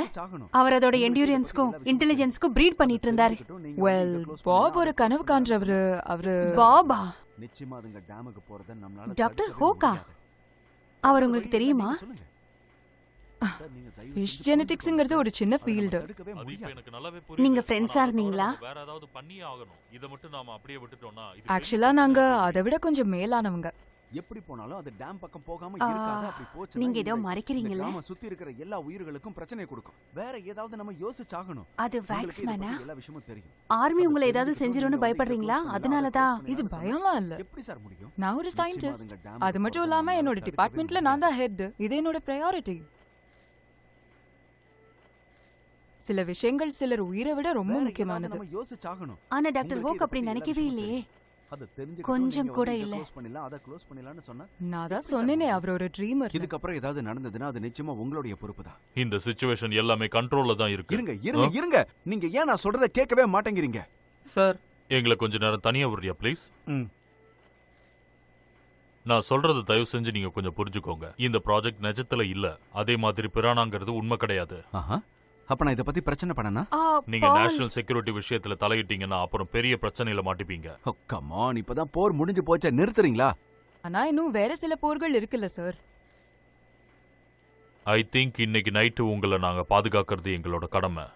அவர் அதோட என்டியூரன்ஸ்க்கும் இன்டெலிஜென்ஸ்க்கும் பிரீட் பண்ணிட்டு இருந்தாரு. வெல், பாப் ஒரு கனவு காண்றவரு. அவரு பாபா? நிச்சயமா அதுங்க டேமுக்கு போறத நம்மளால டாக்டர் ஹோக்கா? அவர் உங்களுக்கு தெரியுமா? ஃபிஷ் ஜெனடிக்ஸ்ங்கிறது ஒரு சின்ன ஃபீல்டு. அது இப்ப எனக்கு நல்லாவே நீங்க புரியுது. ஃப்ரெண்ட்ஸா ஆனா இருந்தீங்களா? அதோட வேற ஏதாவது பண்ணியே ஆகணும். இத மட்டும் நாம அப்படியே விட்டுட்டோம்னா இது ஆக்சுவலா நாங்க அதை விட கொஞ்சம் மேலானவங்க. எப்படி போனாலும் அது டேம் பக்கம் போகாம ஆ, இருக்காது. அப்படி போச்சு நீங்க ஏதோ மறைக்கிறீங்கல்ல? நாம சுத்தி இருக்கிற எல்லா உயிர்களுக்கும் பிரச்சனை கொடுக்கும். வேற ஏதாவது நம்ம யோசிச்சாகணும். அது உங்களுக்கு வேக்ஸ் இதை மேனா? பத்தி எல்லா விஷயமும் தெரியும். ஆர்மி உங்களை ஏதாவது செஞ்சிரும்னு பயப்படுறீங்களா? அதனாலதான். இது பயம்லாம் இல்ல. எப்படி சார் முடியும்? நான் ஒரு நிச்சயமா சயின்டிஸ்ட். அதுங்க டேம் அது மட்டும் இல்லாம என்னோட டிபார்ட்மெண்ட்ல நான் தான் ஹெட். இது என்னோட ப்ரையாரிட்டி. சில விஷயங்கள் சிலர் உயிரை விட ரொம்ப வேற முக்கியமானது. ஏதாவது நம்ம யோசிச்சாகணும். ஆனா டாக்டர் உங்களுக்கு ஹோக் இதை அப்படி பத்தி எல்லா நினைக்கவே விஷயமும் இல்லையே. தெரியும். அது தெரிஞ்சுக்கிட்டும் கொஞ்சம் நீங்க கூட வந்து இதை இல்ல. க்ளோஸ் பண்ணிடலாம், அதை க்ளோஸ் பண்ணிடலாம்னு சொன்னா நான் தான் எப்படி சார் சொன்னேனே முடியும்? அவர் ஒரு ட்ரீமர். இதுக்கப்புறம் ஏதாவது நடந்ததுன்னா அது நிச்சயமா உங்களுடைய பொறுப்பு தான். இந்த சிச்சுவேஷன் எல்லாமே கண்ட்ரோல்ல தான் இருக்கு. இருங்க. நீங்க ஏன் நான் சொல்றத கேட்கவே மாட்டேங்கிறீங்க? சார் எங்களை கொஞ்ச நேரம் தனியா விடுறியா ப்ளீஸ்? நான் சொல்றத தயவு செஞ்சு நீங்க கொஞ்சம் புரிஞ்சுக்கோங்க. இந்த ப்ராஜெக்ட் நிஜத்துல இல்ல. அதே மாதிரி பிரானாங்கிறது உண்மை கிடையாது. ஆஹா. அப்ப நான் இத பத்தி பிரச்சனை பண்ணனா? நீங்க நேஷனல் செக்யூரிட்டி விஷயத்துல தலையிட்டீங்கன்னா அப்புறம் பெரிய பிரச்சனையில மாட்டிப்பீங்க. ஓ கம் ஆன், இப்பதான் போர் முடிஞ்சு போச்சே, நிறுத்துறீங்களா? ஆனா இன்னும் வேற சில போர்கள் இருக்குல்ல சார். ஐ திங்க் இன்னைக்கு நைட்டு உங்களை நாங்க பாதுகாக்கிறது எங்களோட கடமை.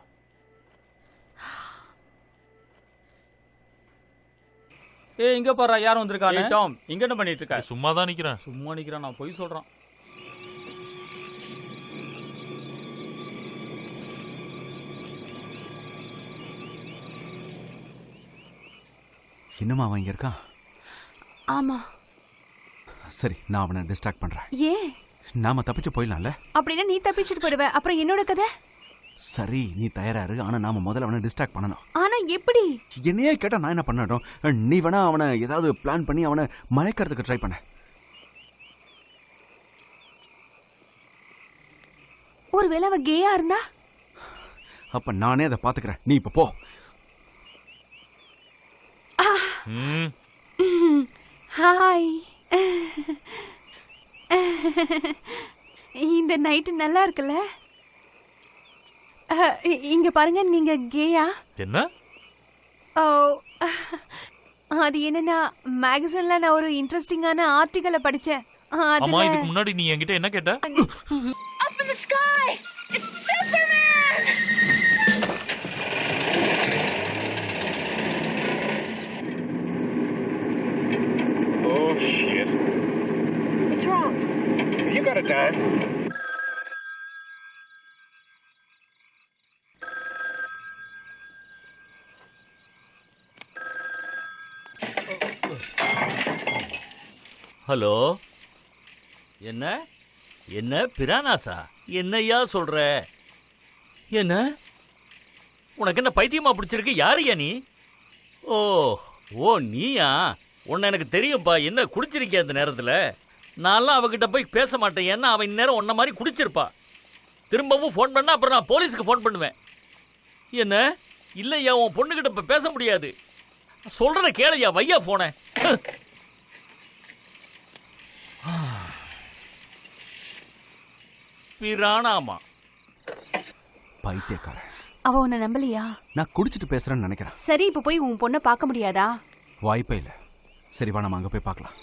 இங்க பாரு யாரும் வந்திருக்கானே. டாம் இங்க என்ன பண்ணிட்டு இருக்க? சும்மா தான் நிக்கிறேன். சும்மா நிக்கிறேன். நான் போய் சொல்றான். இன்னுமா அவன் இங்க இருக்கான்? ஆமா. சரி, நான் அவனை டிஸ்ட்ராக்ட் பண்றேன். ஏன்? நாம தப்பிச்சு போயிடலாம்ல? அப்படின்னா நீ தப்பிச்சுட்டு போயிடுவ. அப்புறம் என்னோட கதை? சரி, நீ தயாராரு. ஆனா நாம முதல்ல அவனை டிஸ்ட்ராக்ட் பண்ணணும். ஆனா எப்படி? என்னையே கேட்டா நான் என்ன பண்ணட்டும்? நீ வேணா அவனை ஏதாவது பிளான் பண்ணி அவனை மயக்கிறதுக்கு ட்ரை பண்ண. ஒருவேளை அவ கேயா இருந்தா? அப்ப நானே அதை பாத்துக்கிறேன். நீ இப்ப போ. ம், ஹாய். இந்த நைட்டு நல்லா இருக்குல்ல? இங்க பாருங்க, நீங்க கேயா? என்ன? ஓ, அது என்னன்னா மேகசின்ல நான் ஒரு இன்ட்ரெஸ்டிங்கான ஆர்டிகலை படிச்சேன். அம்மா, இதுக்கு முன்னாடி நீ என்கிட்ட என்ன கேட்ட? Up in the sky! It's Superman! Oh, shit. What's wrong? You got a dime? Hello. என்ன என்ன பிரானாசா? என்னையா சொல்ற? என்ன உனக்கு என்ன பைத்தியமா பிடிச்சிருக்கு? யாரையா நீ? ஓ ஓ நீயா? உன்னை எனக்கு தெரியும்பா. என்ன குடிச்சிருக்கிய அந்த நேரத்தில்? நான்லாம் அவகிட்ட போய் பேச மாட்டேன். ஏன்னா அவன் இந்நேரம் உன்ன மாதிரி குடிச்சிருப்பா. திரும்பவும் ஃபோன் பண்ணா அப்புறம் நான் போலீஸுக்கு ஃபோன் பண்ணுவேன். என்ன இல்லையா, உன் பொண்ணுகிட்ட இப்போ பேச முடியாது. சொல்றத கேளையா, வையா போன. பிரானாமா பைத்தியக்காரன். அவ உன்னை நம்பலையா? நான் குடிச்சிட்டு பேசுறேன்னு நினைக்கிறேன். சரி, இப்ப போய் உன் பொண்ணை பார்க்க முடியாதா? வாய்ப்பே இல்ல. சரி வா, நம்ம அங்க போய் பார்க்கலாம்.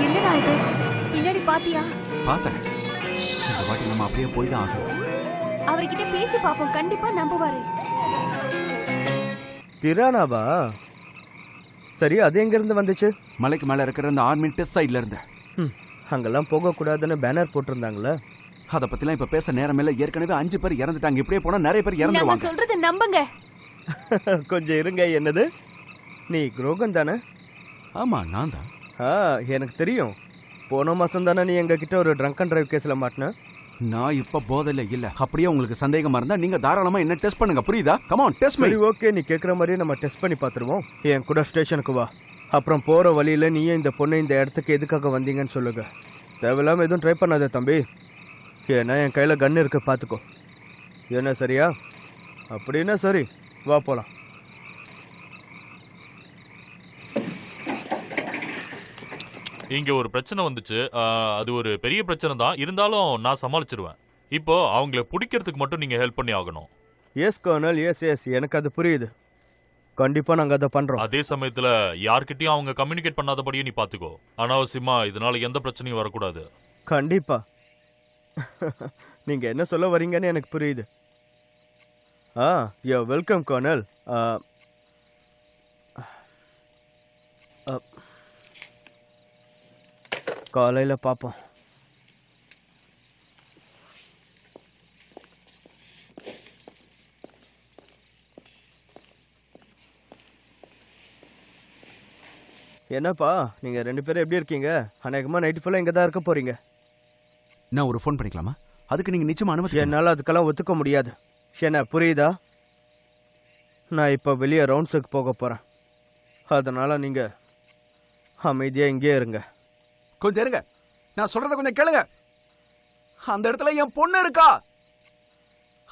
என்னடா இது? பின்னாடி பாத்தியா? பார்த்தேன். இந்த வாட்டி நம்ம அப்படியே போய் தான் ஆகணும். அவர்கிட்ட பேசி பாப்போம், கண்டிப்பா நம்புவாரு. பிரானாவா? சரி, அது எங்க இருந்து வந்துச்சு? மலைக்கு மேல இருக்கிற அந்த ஆர்மி டெஸ்ட் சைட்ல இருந்து. அங்கெல்லாம் போகக்கூடாதுன்னு பேனர் போட்டிருந்தாங்களே. அத பத்திலாம் இப்ப பேச நேரம் இல்ல. ஏற்கனவே 5 பேர் இறந்துட்டாங்க. இப்படியே போனா நிறைய பேர் நம்ம இறந்துருவாங்க. சொல்றத நம்புங்க. கொஞ்சம் இருங்க. என்னது? நீ குரோகன் தானே? ஆமா, நான் தான். எனக்கு தெரியும். போன மாசம் தானே நீ எங்க கிட்ட ஒரு ட்ரங்க் அண்ட் டிரைவ் கேஸ்ல மாட்டின. நான் இப்ப போதையில இல்ல. அப்படியே உங்களுக்கு சந்தேகமா இருந்தா நீங்க தாராளமா என்ன டெஸ்ட் பண்ணுங்க. புரியுதா? Come on, test me. சரி, ஓகே. நீ கேக்குற மாதிரி நம்ம டெஸ்ட் பண்ணி பாத்துருவோம். என் கூட ஸ்டேஷனுக்கு வா. அப்புறம் போற வழியில நீயே இந்த பொண்ணை இந்த இடத்துக்கு எதுக்காக வந்தீங்கன்னு சொல்லுங்க. தேவையில்லாம எதுவும் ட்ரை பண்ணாத தம்பி. ஏன்னா என் கையில கன் இருக்கு, பாத்துக்கோ. என்ன சரியா? அப்படின்னா சரி, வா போலாம். இங்க ஒரு பிரச்சனை வந்துச்சு. அது ஒரு பெரிய பிரச்சனை தான், இருந்தாலும் நான் சமாளிச்சிருவேன். இப்போ அவங்கள பிடிக்கிறதுக்கு மட்டும் நீங்க ஹெல்ப் பண்ணி ஆகணும். எஸ் கர்னல், எஸ், எனக்கு அது புரியுது. கண்டிப்பா நாங்க அதை பண்றோம். அதே சமயத்துல யார்கிட்டயும் அவங்க கம்யூனிகேட் பண்ணாதபடியும் நீ பாத்துக்கோ. அனாவசியமா இதனால எந்த பிரச்சனையும் வரக்கூடாது. கண்டிப்பா. நீங்க என்ன சொல்ல வரீங்கன்னு எனக்கு புரியுது. You welcome colonel. காலையில பார்ப்போம். என்னப்பா நீங்க 2 பேரும் எப்படி இருக்கீங்க? அநேகமா நைட்டு ஃபுல்லா இங்க தான் இருக்க போறீங்க. நான் ஒரு ஃபோன் பண்ணிக்கலாமா? அதுக்கு நீங்க நிச்சயமா அனுமதி. என்னால அதுக்கெல்லாம் ஒத்துக்க முடியாது. என்ன புரியுதா? நான் இப்ப வெளியே ரவுண்ட்ஸுக்கு போக போறேன். அதனால நீங்க அமைதியா இங்கே இருங்க. கொஞ்சம் இருங்க, நான் சொல்றத கொஞ்சம் கேளுங்க. அந்த இடத்துல என் பொண்ணு இருக்கா.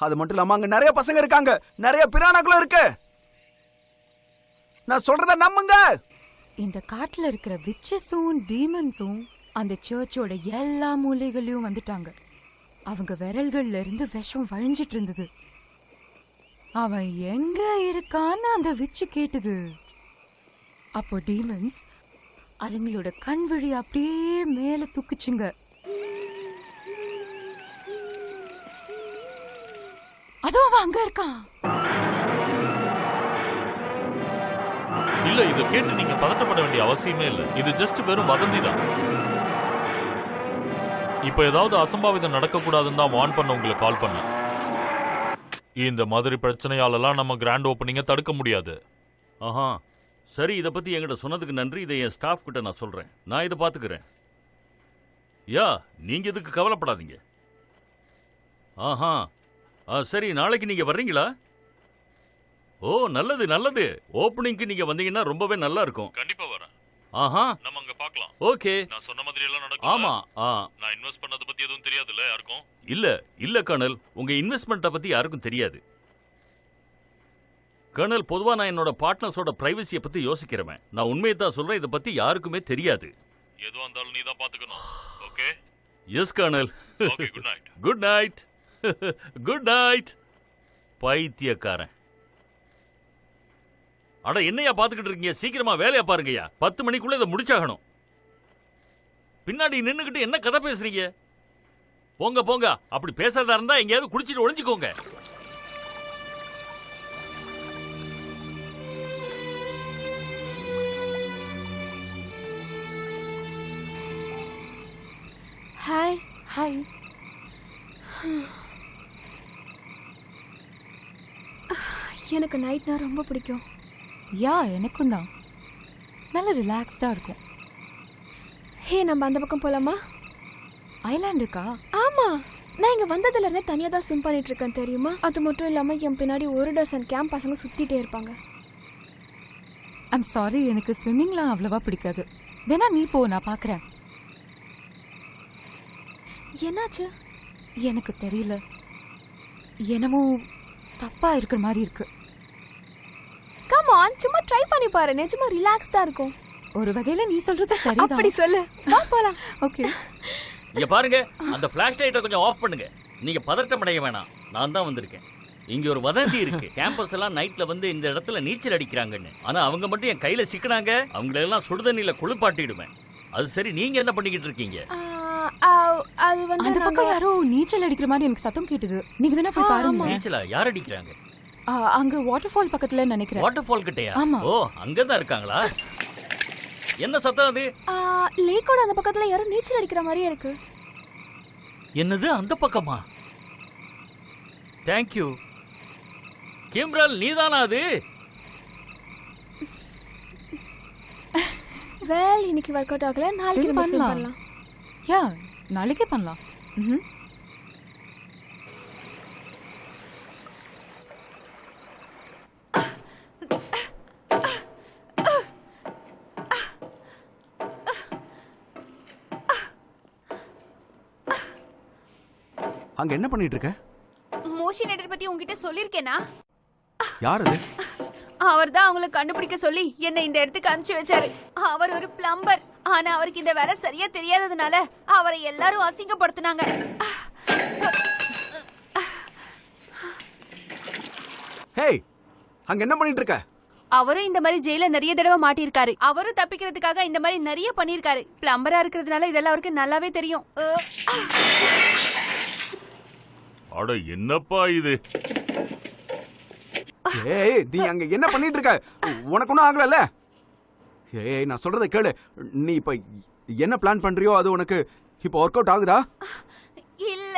அது மட்டும் இல்லாம அங்க நிறைய பசங்க இருக்காங்க, நிறைய பிராணாக்களும் இருக்கு. நான் சொல்றத நம்புங்க. இந்த காட்டுல இருக்கிற விச்சஸும் டீமன்ஸும் அந்த சர்ச்சோட எல்லா மூலைகளையும் வந்துட்டாங்க. அவங்க விரல்கள்ல இருந்து விஷம் வழிஞ்சிட்டு இருந்தது. அவன் எங்க இருக்கான்னு அந்த விச்சு கேட்டுது. அப்போ டீமன்ஸ் அதுங்களோட கண் வழி அப்படியே மேல தூக்குச்சுங்க. அதோ அவன் அங்க இருக்கான். இல்ல, இதை கேட்டு நீங்க பதட்டப்பட வேண்டிய அவசியமே இல்ல. இது ஜஸ்ட் வெறும் வதந்தி தான். இப்ப ஏதாவது அசம்பாவிதம் நடக்கக்கூடாதுன்னு தான் வார்ன் பண்ண உங்களுக்கு கால் பண்ணேன். இந்த மாதிரி பிரச்சனையாலலாம் நம்ம கிராண்ட் ஓப்பனிங்க தடுக்க முடியாது. ஆஹா, சரி, இதை பத்தி என்கிட்ட சொன்னதுக்கு நன்றி. இதை என் ஸ்டாஃப் கிட்ட நான் சொல்றேன். நான் இதை பாத்துக்கிறேன். யா, நீங்க இதுக்கு கவலைப்படாதீங்க. ஆஹா, சரி, நாளைக்கு நீங்க வர்றீங்களா? ஓ, நல்லது நல்லது. ஓப்பனிங்க்கு நீங்க வந்தீங்கன்னா ரொம்பவே நல்லா இருக்கும். கண்டிப்பா வரேன். ஆஹா, நம்ம அங்க பார்க்கலாம். ஓகே. நான் சொன்ன மாதிரி எல்லாம் நடக்கும். ஆமா. நான் இன்வெஸ்ட் பண்ணத பத்தி எதுவும் தெரியாதுல்ல யாருக்கும்? இல்ல கர்னல், உங்க இன்வெஸ்ட்மெண்ட்டை பத்தி யாருக்கும் தெரியாது. கர்னல், பொதுவா நான் என்னோட பார்ட்னர்ஸோட பிரைவசியை பத்தி யோசிக்கிறவன். நான் உண்மையை தான் சொல்றேன், இதை பத்தி யாருக்குமே தெரியாது. எதுவா இருந்தாலும் நீ தான் பாத்துக்கணும். Okay? Yes colonel. Okay, good night. Good night. Good night. பைத்தியக்காரன். அட, என்னையா பாத்துக்கிட்டு இருக்கீங்க? சீக்கிரமா வேலையா பாருங்கய்யா. 10 மணிக்குள்ள இதை முடிச்சாகணும். பின்னாடி நின்னுக்கிட்டு என்ன கதை பேசுறீங்க? போங்க போங்க. அப்படி பேசாதா இருந்தா எங்கேயாவது குடிச்சிட்டு ஒளிஞ்சுக்கோங்க. ஹாய். ஹாய். எனக்கு நைட்னா ரொம்ப பிடிக்கும். யா, எனக்கும் தான். நல்ல ரிலாக்ஸ்டா இருக்கும். ஹே, நம்ம அந்த பக்கம் போலாமா? ஐலாண்ட் இருக்கா? ஆமா, நான் இங்க வந்ததுல இருந்தே தனியா தான் ஸ்விம் பண்ணிட்டு இருக்கேன் தெரியுமா? அது மட்டும் இல்லாம என் பின்னாடி 1 டசன் கேம்ப் பசங்க சுத்திட்டே இருப்பாங்க. ஐம் சாரி, எனக்கு ஸ்விம்மிங்லாம் அவ்வளவா பிடிக்காது. வேணா நீ போ, நான் பாக்குறேன். என்னாச்சு? எனக்கு தெரியல, என்னமோ தப்பா இருக்கிற மாதிரி இருக்கு. கம் ஆன், சும்மா ட்ரை பண்ணி பாரு. நிஜமா ரிலாக்ஸ்டா இருக்கும். ஒரு வகையில நீ சொல்றது சரிதான். அப்படி சொல்லு. வா போலாம். ஓகே. இங்க பாருங்க, அந்த ஃபிளாஷ் லைட்டை கொஞ்சம் ஆஃப் பண்ணுங்க. நீங்க பதட்டம் அடைய வேணாம். நான் தான் வந்திருக்கேன். இங்க ஒரு வதந்தி இருக்கு. கேம்பஸ் எல்லாம் நைட்ல வந்து இந்த இடத்துல நீச்சல் அடிக்கிறாங்கன்னு. ஆனா அவங்க மட்டும் என் கையில சிக்கினாங்க. அவங்களெல்லாம் சுடுதண்ணில குளிப்பாட்டிடுவேன். அது சரி, நீங்க என்ன பண்ணிக்கிட்டு இருக்கீங்க? அது வந்து அந்த பக்கம் யாரோ நீச்சல் அடிக்கிற மாதிரி எனக்கு சத்தம் கேட்டது. நீங்க வேணா போய் பாருங்க. நீச்சலா? யார் அடிக்கிறாங்க? அங்க வாட்டர் ஃபால் பக்கத்துல நினைக்கிறேன். வாட்டர் ஃபால் கிட்டயா? ஆமா. ஓ, அங்கதான் இருக்காங்களா? என்ன சத்தம் அது? லேக்கோட அந்த பக்கத்துல யாரோ நீச்சல் அடிக்கிற மாதிரியே இருக்கு. என்னது, அந்த பக்கமா? தேங்க்யூ. கிம்ரல், நீதானா அது? வேல் இன்னைக்கு ஒர்க் அவுட் ஆகல. நாளைக்கு நம்ம ஸ்விம் பண்ணலாம். யா, நாளைக்கே பண்ணலாம். அங்க என்ன பண்ணிட்டு இருக்க? ஓஷியன் பத்தி உங்ககிட்ட சொல்லிருக்கேனா? யார் அது? அவர் தான் அவங்கள கண்டுபிடிக்க சொல்லி என்ன இந்த இடத்துக்கு அனுப்பிச்சு வச்சாரு. அவர் ஒரு பிளம்பர். ஆனா அவருக்கு இந்த வேலை சரியா தெரியாததுனால அவரை எல்லாரும் அசிங்கப்படுத்தினாங்க. ஹேய், அங்க என்ன பண்ணிட்டு இருக்க? அவரும் இந்த மாதிரி ஜெயில நிறைய தடவை மாட்டிருக்காரு. அவரும் தப்பிக்கிறதுக்காக இந்த மாதிரி நிறைய பண்ணிருக்காரு. பிளம்பரா இருக்கிறதுனால இதெல்லாம் அவருக்கு நல்லாவே தெரியும். அட என்னப்பா இது? ஏய், நீ அங்க என்ன பண்ணிட்டு இருக்க? உனக்கு ஒன்றும் ஆகலல்ல? ஏய், நான் சொல்றதை கேளு. நீ இப்ப என்ன பிளான் பண்றியோ அது உனக்கு இப்ப ஒர்க் அவுட் ஆகுதா? இல்ல,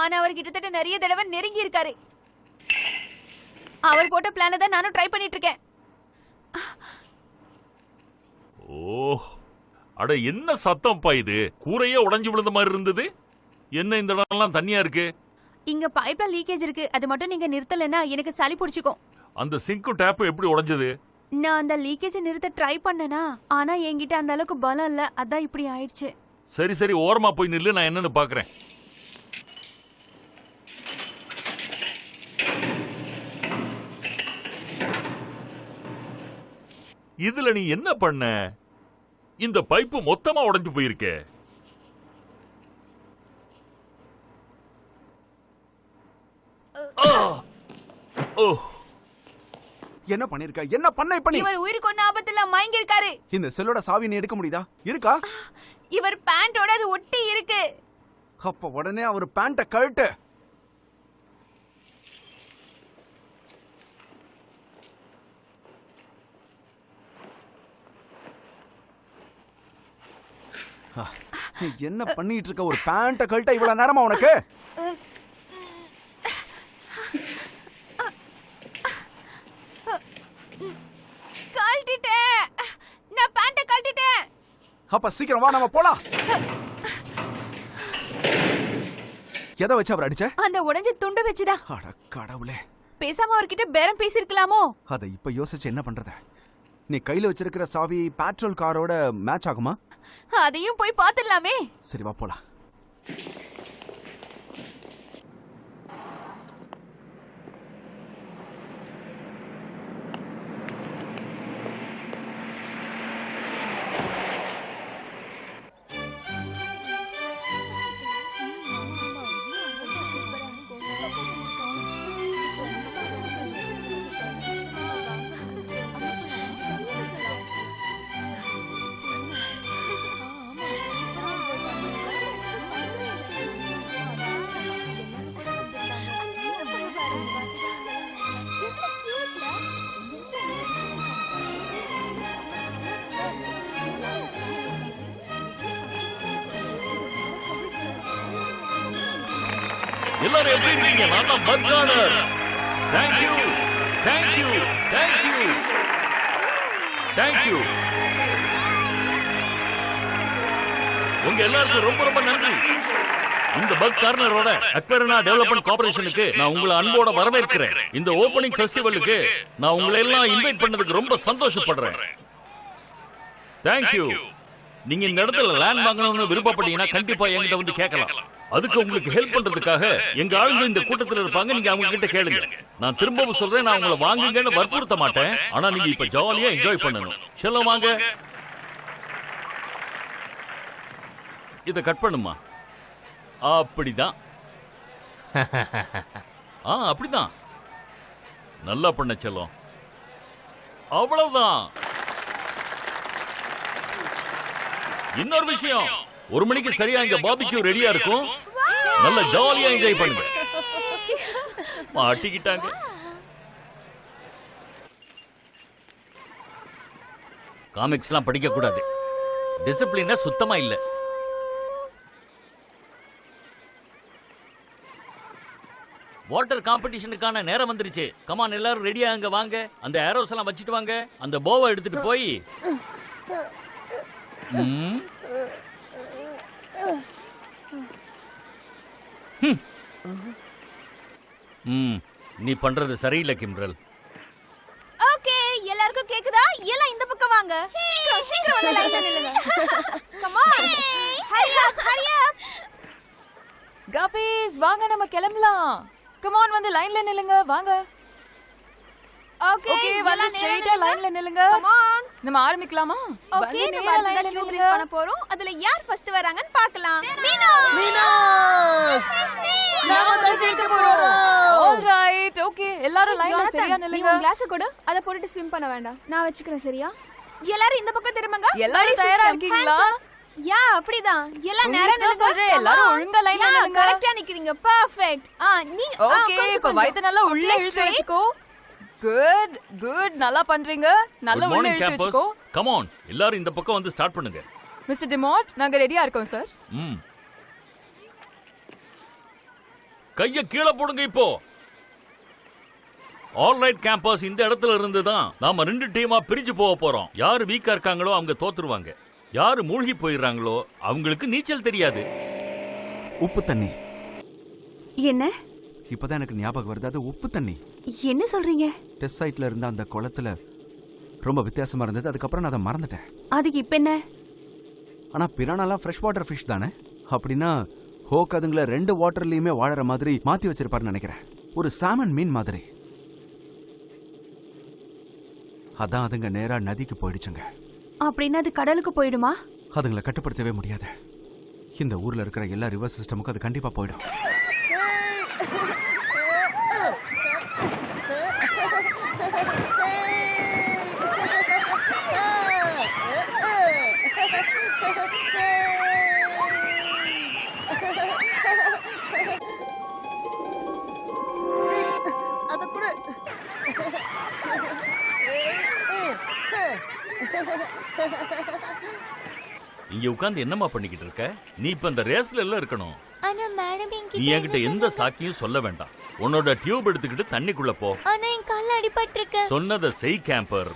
ஆனா அவர் கிட்டத்தட்ட நிறைய தடவை நெருங்கி இருக்காரு. அவர் போட்ட பிளானை தான் நானும் ட்ரை பண்ணிட்டு இருக்கேன். ஓ, அட என்ன சத்தம்ப்பா இது? கூரையே உடைஞ்சு விழுந்த மாதிரி இருந்தது. என்ன இந்த இடம்லாம் தண்ணியா இருக்கு? இங்க பைப்ல லீக்கேஜ் இருக்கு. அது மட்டும் நீங்க நிறுத்தலைன்னா எனக்கு சளி பிடிச்சிக்கும். அந்த சிங்க்கும் டேப்பும் எப்படி உடைஞ்சது? நான் அந்த லீக்கேஜ் நிறுத்த ட்ரை பண்ணனா, ஆனா என்கிட்ட அந்த அளவுக்கு பலம் இல்ல. அதான் இப்படி ஆயிடுச்சு. சரி சரி, ஓரமா போய் நில்லு, நான் என்னன்னு பாக்குறேன். இதுல நீ என்ன பண்ண? இந்த பைப்பு மொத்தமா உடைஞ்சு போயிருக்கே. ஓ, என்ன பண்ணிருக்க? என்ன பண்ண இப்ப நீ? இவர் உயிருக்கு ஒண்ணு ஆபத்துல மயங்கி இருக்காரு. இந்த செல்லோட சாவி நீ எடுக்க முடியுதா? இருக்கா? இவர் பேண்டோட அது ஒட்டி இருக்கு. அப்ப உடனே அவர் பேண்ட கழட்டு. நீ என்ன பண்ணிட்டு இருக்க? ஒரு பேண்ட கழட்ட இவ்வளவு நேரமா உனக்கு? கழட்டிட்டேன். நான் பேண்ட கழட்டிட்டேன். அப்ப சீக்கிரம் வா, நம்ம போலாம். எதை வச்சு அவர் அடிச்ச? அந்த உடைஞ்ச துண்டு வச்சுடா. அட கடவுளே, பேசாம அவர்கிட்ட பேரம் பேசிருக்கலாமோ? அதை இப்ப யோசிச்சு என்ன பண்றது? நீ கையில வச்சிருக்கிற சாவி பெட்ரோல் காரோட மேட்ச் ஆகுமா? அதையும் போய் பாத்துடலாமே. சரி வா போலாம். எல்லாரும் எப்படி இருக்கீங்க? நான் தான் பர்கானர். Thank you thank you thank you thank you. உங்க எல்லாருக்கும் ரொம்ப ரொம்ப நன்றி. இந்த பக் கார்னரோட அக்வரனா டெவலப்மெண்ட் கார்ப்பரேஷனுக்கு நான் உங்களை அன்போட வரவேற்கிறேன். இந்த ஓபனிங் ஃபெஸ்டிவலுக்கு நான் உங்களை எல்லாம் இன்வைட் பண்ணதுக்கு ரொம்ப சந்தோஷப்படுறேன். தேங்க்யூ. நீங்க இந்த இடத்துல லேண்ட் வாங்கணும்னு விருப்பப்பட்டீங்கன்னா கண்டிப்பா என்கிட்ட வந்து கேட்கலாம். அதுக்கு உங்களுக்கு ஹெல்ப் பண்றதுக்காக எங்க ஆளுங்க இந்த கூட்டத்தில் இருப்பாங்க. நீங்க அவங்க கிட்ட கேளுங்க. நான் திரும்பவும் சொல்றேன், நான் உங்களை வாங்குங்கன்னு வற்புறுத்த மாட்டேன். ஆனா நீங்க இப்ப ஜாலியா என்ஜாய் பண்ணணும். செல்ல வாங்க. இத கட் பண்ணுமா? அப்படிதான். அப்படிதான். நல்லா பண்ண செல்லம். அவ்வளவுதான். இன்னொரு விஷயம், 1 மணிக்கு சரியா இங்க பாபிக்யூ ரெடியா இருக்கும். நல்ல ஜாலியா என்ஜாய் பண்ணுங்க. மாட்டிக்கிட்டாங்க. காமிக்ஸ்லாம் படிக்க கூடாது. டிசிப்ளினா சுத்தமா இல்ல. வாட்டர் காம்படிஷனுக்கான நேரம் வந்துருச்சு. கமான், எல்லாரும் ரெடியா அங்க வாங்க. அந்த ஏரோஸ் எல்லாம் வச்சிட்டு வாங்க. அந்த போவை எடுத்துட்டு போய் நீ பண்றது சரியில்லை கிம்ரல். ஓகே, எல்லாருக்கும் கேக்குதா? எல்லாம் இந்த பக்கம் வாங்க. சீக்கிரம் சீக்கிரம் வந்து லைன்ல நில்லுங்க. கம் ஆன், ஹரி அப் ஹரி அப். கபீஸ், வாங்க நம்ம கிளம்பலாம். கம் ஆன் வந்து லைன்ல நில்லுங்க வாங்க. ஓகே ஓகே வந்து ஸ்ட்ரைட்டா லைன்ல நில்லுங்க. Come on. நம்ம ஆரம்பிக்கலாமா? ஓகே வந்து நம்ம நேரா லைன்ல லைன்ல நில்லுங்க. ரேஸ் பண்ண போறோம். அதுல யார் ஃபர்ஸ்ட் வராங்கன்னு பார்க்கலாம். மீனா நாம தான் ஜெயிக்க போறோம். ஆல்ரைட் ஓகே எல்லாரும் லைன்ல ஜானதன், சரியா நீ நில்லுங்க. உன் கிளாஸ் கொடு. அத போட்டுட்டு ஸ்விம் பண்ண வேண்டாம். நான் வச்சுக்கிறேன் சரியா? எல்லாரும் இந்த பக்கம் திரும்புங்க. எல்லாரும் Buddy தயாரா system. இருக்கீங்களா? Hands up. யா அப்படிதான். எல்லாம் நேரா உங்களுக்கு நில்லுங்க. சொல்றேன், எல்லாரும் ஒழுங்கா லைன்ல நில்லுங்க. கரெக்ட்டா நிக்கிறீங்க. பெர்ஃபெக்ட். நீங்க ஓகே இப்ப வயித்தை நல்லா உள்ள இழுத்து வச்சுக்கோ. குட் குட் நல்லா பண்றீங்க. நல்லா குட் உள்ள மார்னிங் இழுத்து கேம்பஸ். வச்சுக்கோ. கம் ஆன் எல்லாரும் இந்த பக்கம் வந்து ஸ்டார்ட் பண்ணுங்க. மிஸ்டர் டிமாட் நாங்க ரெடியா இருக்கோம் சார். ம் கைய கீழே போடுங்க இப்போ. ஆல்ரைட் கேம்பஸ், இந்த இடத்துல இருந்து தான் நாம 2 டீமா பிரிஞ்சு போக போறோம். யாரு வீக்கா இருக்காங்களோ அவங்க தோத்துருவாங்க. யாரு மூழ்கி போயிடுறாங்களோ அவங்களுக்கு நீச்சல் தெரியாது. உப்பு தண்ணி. என்ன இப்பதான் எனக்கு ஞாபகம் வருது, அது உப்பு தண்ணி. என்ன சொல்றீங்க? டெஸ்ட் சைட்ல இருந்த அந்த குளத்துல ரொம்ப வித்தியாசமா இருந்தது. அதுக்கப்புறம் நான் அதை மறந்துட்டேன். அதுக்கு இப்ப என்ன? ஆனா பிரானாலாம் ஃப்ரெஷ் வாட்டர் ஃபிஷ் தானே? அப்படின்னா ஹோக் அதுங்களை 2 வாட்டர்லயுமே வாழற மாதிரி மாத்தி வச்சிருப்பாருன்னு நினைக்கிறேன். ஒரு சாமன் மீன் மாதிரி. அதான் அதுங்க நேரா நதிக்கு போயிடுச்சுங்க. அப்படின்னா அது கடலுக்கு போயிடுமா? அதுங்களை கட்டுப்படுத்தவே முடியாது. இந்த ஊர்ல இருக்கிற எல்லா ரிவர் சிஸ்டமுக்கும் அது கண்டிப்பா போயிடும். இங்க உட்கார்ந்து என்னமா பண்ணிக்கிட்டு இருக்க? நீ இப்ப இந்த ரேஸ்ல எல்லாம் இருக்கணும். ஆனா மேடம் நீ என்கிட்ட எந்த சாக்கியும் சொல்ல வேண்டாம். உன்னோட டியூப் எடுத்துக்கிட்டு தண்ணிக்குள்ள போ. ஆனா என் கால்ல அடிபட்டிருக்கு. சொன்னதை செய் கேம்பர்.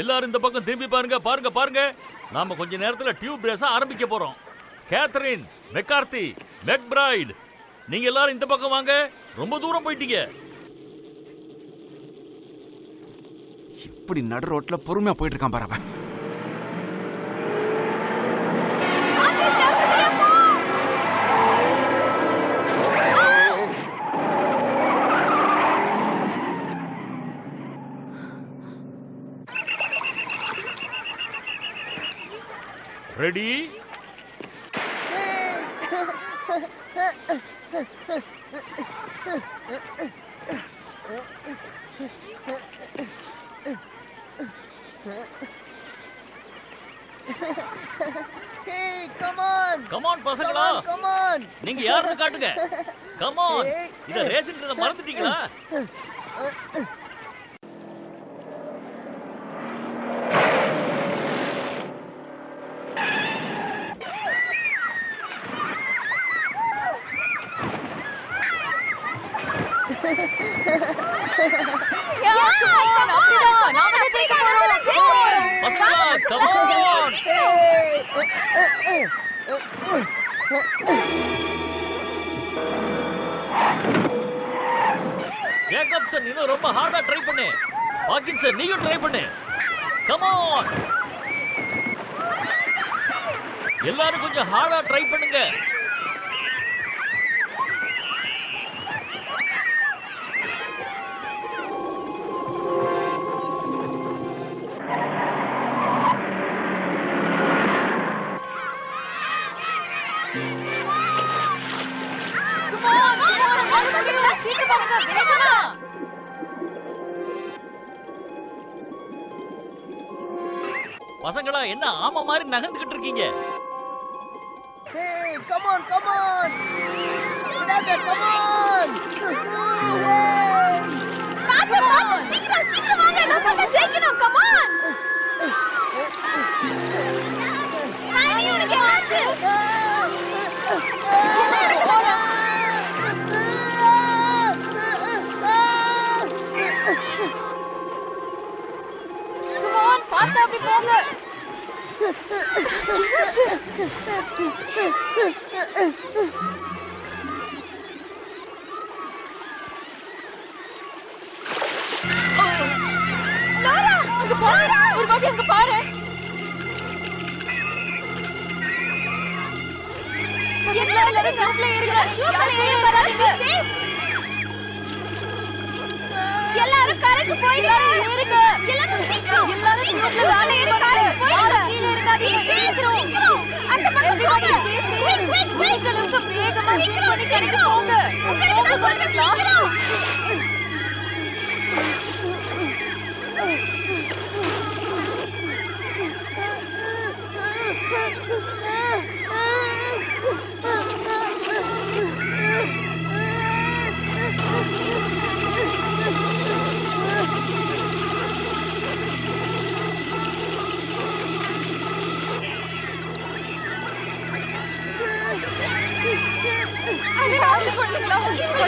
எல்லாரும் இந்த பக்கம் திரும்பி பாருங்க பாருங்க பாருங்க. நாம கொஞ்ச நேரத்துல டியூப் ரேஸ ஆரம்பிக்க போறோம். கேத்தரின், மெக்கார்த்தி, மெக்பிரைட், நீங்க எல்லாரும் இந்த பக்கம் வாங்க. ரொம்ப தூரம் போயிட்டீங்க. இப்படி நடு ரோட்ல பொறுமையா போயிட்டு இருக்கான் பாரு அவன். ரெடி? கமான் பசங்களா, நீங்க யாருன்னு காட்டுங்க. கமான், இத ரேசிங்கிறத மறந்துட்டீங்களா? பசங்களா கமான். ஜேக்கப்சன் இன்னும் ரொம்ப ஹார்டா ட்ரை பண்ணு. பாக்கின்சன் நீயும் ட்ரை பண்ணு. கம் ஆன், எல்லாரும் கொஞ்சம் ஹார்டா ட்ரை பண்ணுங்க. பசங்களா என்ன ஆமா மாதிரி நகர்ந்துகிட்டு இருக்கீங்க? சீக்கிரம் சீக்கிரம் வாங்க, நம்ம தான் ஜெயிக்கணும். Come on. ஹாய், உனக்கு என்னாச்சு? கம் ஆன் ஃபாஸ்டா அப்படி போங்க. என்னாச்சு? லாரா, அங்க போறா. எல்லாரும் ஜூப்ல இருங்க. யாரும் வராதீங்க. எல்லாரும் காருக்கு போயிடுங்க. ஏறுங்க. எல்லாரும் சீக்கிரம். எல்லாரும் ஜூப்ல வேலை ஏறுங்க. போயிடுங்க. கீழ இருக்காதீங்க. சீக்கிரம். அந்த பக்கம் போங்க. குயிக் அளவுக்கு வேகமா சீக்கிரம் போங்க. உங்களுக்கு நான் சொல்றேன் சீக்கிரம்.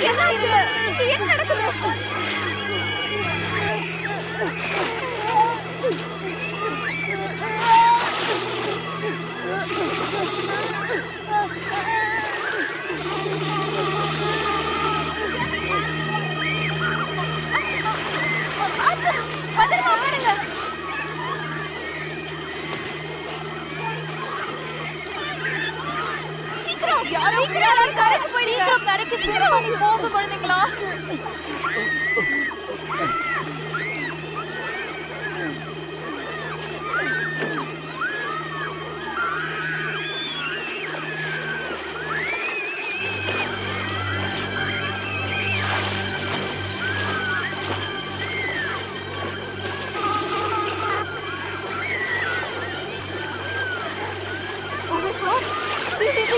என்னாச்சு? இங்க என்ன நடக்குது? பத்திரமா பாருங்க. சீக்கிரம் யாரும் கரைக்கு போயிடுங்க. கரைக்கு சீக்கிரம் நீ போங்க குழந்தைங்களா.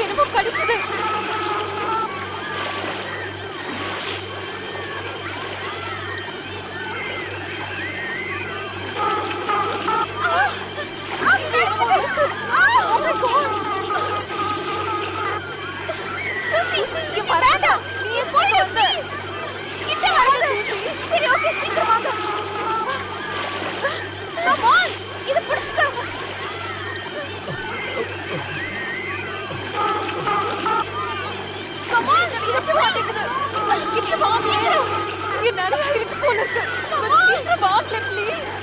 என்னமோ கடிக்குது. சரி ஓகே சீக்கிரம் வாங்க. இதை பிடிச்சுக்கோங்க. நிறைய இருக்கு போல இருக்கு. சீக்கிரம் வாங்கல ப்ளீஸ்.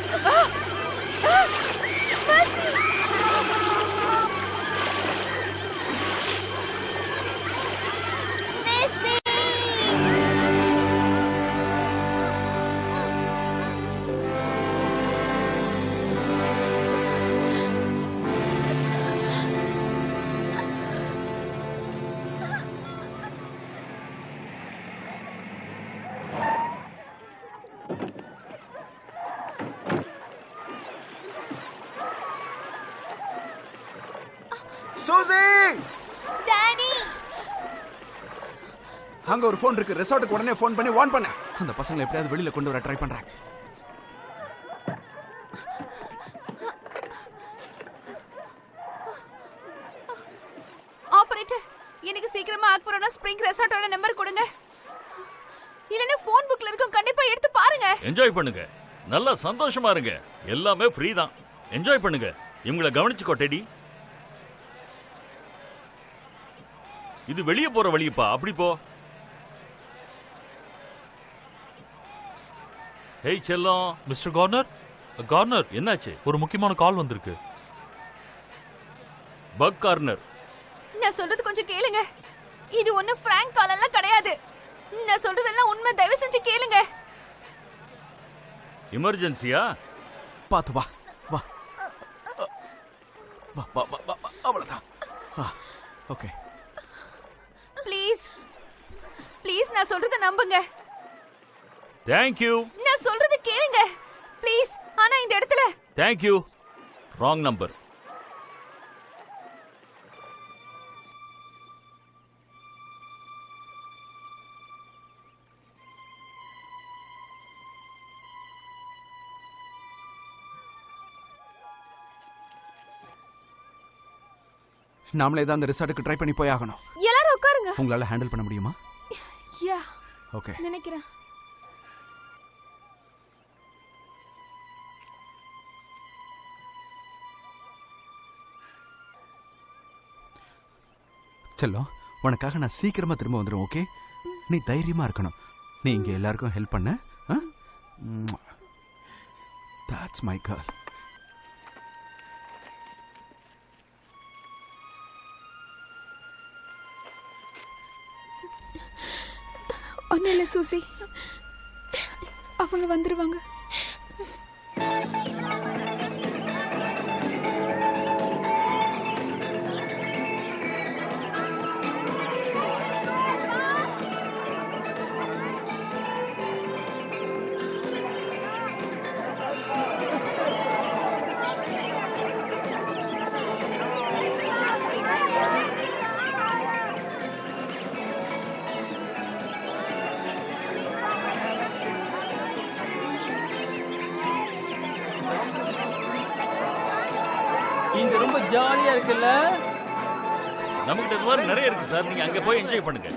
சூசி, டாடி, அங்க ஒரு போன் இருக்கு. ரெசார்ட்டுக்கு உடனே போன் பண்ணி வார்ன் பண்ண. அந்த பசங்களை எப்படியாவது வெளியில கொண்டு வர ட்ரை பண்றேன். ஆபரேட்டர், எனக்கு சீக்கிரமா ஆக்பரோனா ஸ்ப்ரிங் ரெசார்ட்டோட நம்பர் கொடுங்க. இல்லனா போன் புக்ல இருக்கும், கண்டிப்பா எடுத்து பாருங்க. என்ஜாய் பண்ணுங்க, நல்லா சந்தோஷமா இருங்க. எல்லாமே ஃப்ரீ தான். என்ஜாய் பண்ணுங்க. இவங்கள கவனிச்சுக்கோ டெடி. இது வெளியே போற வழியப்பா, அப்படி போ. ஹேய் செல்லம். மிஸ்டர் கார்னர், கார்னர் என்னாச்சு? ஒரு முக்கியமான கால் வந்திருக்கு. Buck corner. நான் சொல்றது கொஞ்சம் கேளுங்க. இது ஒண்ணு பிராங்க் கால் எல்லாம் கிடையாது. நான் சொல்றதெல்லாம் உண்மை. தயவு செஞ்சு கேளுங்க. எமர்ஜென்சியா? பாத்து வா வா வா வா வா வா. அவ்வளவுதான். ஓகே ப்ளீஸ் ப்ளீஸ், நான் சொல்றத நம்புங்க. Thank you. நான் சொல்றத கேளுங்க ப்ளீஸ். ஆனா இந்த இடத்துல தேங்க் யூ. Wrong number. நாமளே தான் அந்த ரிசார்ட்டுக்கு ட்ரை பண்ணி போய் ஆகணும். எல்லாரும் உட்காருங்க. உங்களால ஹேண்டில் பண்ண முடியுமா? யா, ஓகே. நினைக்கிறேன். செல்லம், உனக்காக நான் சீக்கிரமா திரும்ப வந்துடும். ஓகே, நீ தைரியமா இருக்கணும். நீ இங்க எல்லாருக்கும் ஹெல்ப் பண்ண. That's my girl. ஒன்றும் இல்லை சூசி, அவங்க வந்துருவாங்க. இங்க ரொம்ப ஜாலியா இருக்குல்ல? நம்மகிட்ட இது மாதிரி நிறைய இருக்கு சார், நீங்க அங்க போய் என்ஜாய் பண்ணுங்க.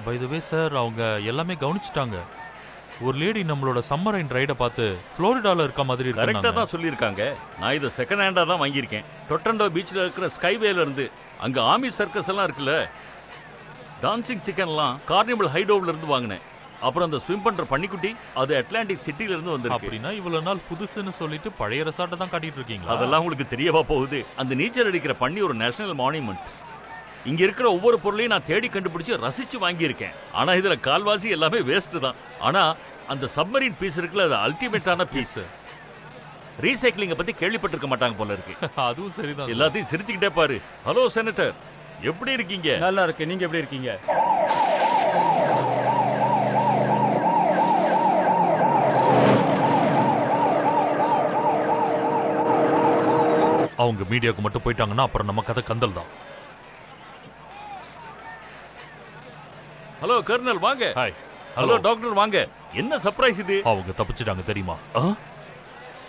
பை த வே சார், அவங்க எல்லாமே கவனிச்சிட்டாங்க. ஒரு லேடி நம்மளோட சம்மர் அண்ட் ரைட பார்த்து ஃப்ளோரிடால இருக்க மாதிரி கரெக்டா தான் சொல்லியிருக்காங்க. நான் இதை செகண்ட் ஹேண்டா தான் வாங்கியிருக்கேன். டொரண்டோ பீச்ல இருக்கிற ஸ்கைவேல இருந்து. அங்க ஆமி சர்க்கஸ் எல்லாம் இருக்குல்ல, டான்சிங் சிக்கன்லாம் கார்னிவல் ஹைடோவ்ல இருந்து வாங்கினேன். அப்புறம் அந்த ஸ்விம் பண்ற பன்னிக்குட்டி அது அட்லாண்டிக் சிட்டில இருந்து வந்திருக்கு. அப்படின்னா இவ்வளவு நாள் புதுசுன்னு சொல்லிட்டு பழைய ரெசார்ட்டை தான் காட்டிட்டு இருக்கீங்களா? அதெல்லாம் உங்களுக்கு தெரியவா போகுது? அந்த நீச்சல் அடிக்கிற பன்னி ஒரு நேஷனல் மானுமெண்ட். இங்க இருக்கிற ஒவ்வொரு பொருளையும் நான் தேடி கண்டுபிடிச்சு ரசிச்சு வாங்கியிருக்கேன். ஆனா இதுல கால்வாசி எல்லாமே வேஸ்ட் தான். ஆனா அந்த சப்மரீன் பீஸ் இருக்குல்ல, அது அல்டிமேட்டான பீஸ். ரீசைக்ளிங்க பத்தி கேள்விப்பட்டிருக்க மாட்டாங்க போல இருக்கு. அதுவும் சரிதான். எல்லாத்தையும் சிரிச்சுக்கிட்டே பாரு. ஹலோ செனட்டர், எப்படி இருக்கீங்க? நல்லா இருக்கு, நீங்க எப்படி இருக்கீங்க? அவங்க மீடியாவுக்கு மட்டும் போயிட்டாங்கன்னா அப்புறம் நம்ம கதை கந்தல் தான். ஹலோ கர்னல் வாங்க. ஹாய். ஹலோ டாக்டர் வாங்க. என்ன சர்ப்ரைஸ் இது? அவங்க தப்பிச்சிட்டாங்க தெரியுமா?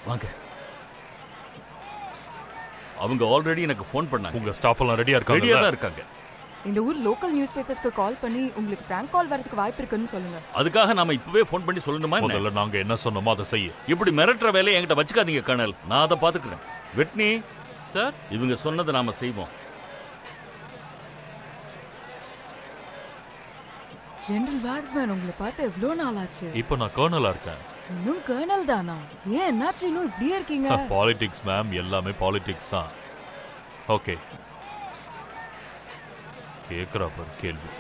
வாங்க. அவங்க ஆல்ரெடி எனக்கு ஃபோன் பண்ணாங்க. உங்க ஸ்டாஃப் எல்லாம் ரெடியா இருக்காங்க? ரெடியா தான் இருக்காங்க. இந்த ஊர் லோக்கல் நியூஸ் பேப்பர்ஸ்க்கு கால் பண்ணி உங்களுக்கு பிராங்க் கால் வரதுக்கு வாய்ப்பு இருக்குன்னு சொல்லுங்க. அதுக்காக நாம இப்பவே ஃபோன் பண்ணி சொல்லணுமா? முதல்ல நாங்க என்ன சொன்னோமோ அதை செய்ய. இப்படி மிரட்டுற வேலையை என்கிட்ட வச்சுக்காதீங்க கர்னல், நான் அதை பாத்துக்கிறேன். வெட்னி சார், இவங்க சொன்னதை நாம செய்வோம். ஜெனரல் வாக்ஸ்மேன், உங்களை பார்த்து எவ்வளவு நாள் ஆச்சு? இப்போ நான் கர்னலா இருக்கேன். இன்னும் கர்னல் தானா? ஏன் என்னாச்சு இன்னும் இப்படியே இருக்கீங்க? பாலிடிக்ஸ் மேம், எல்லாமே பாலிடிக்ஸ் தான். ஓகே, கேக்குறா பாரு கேள்வி.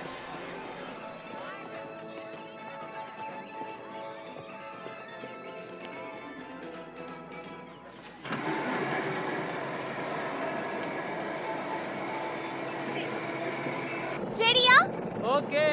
சரியா? ஓகே.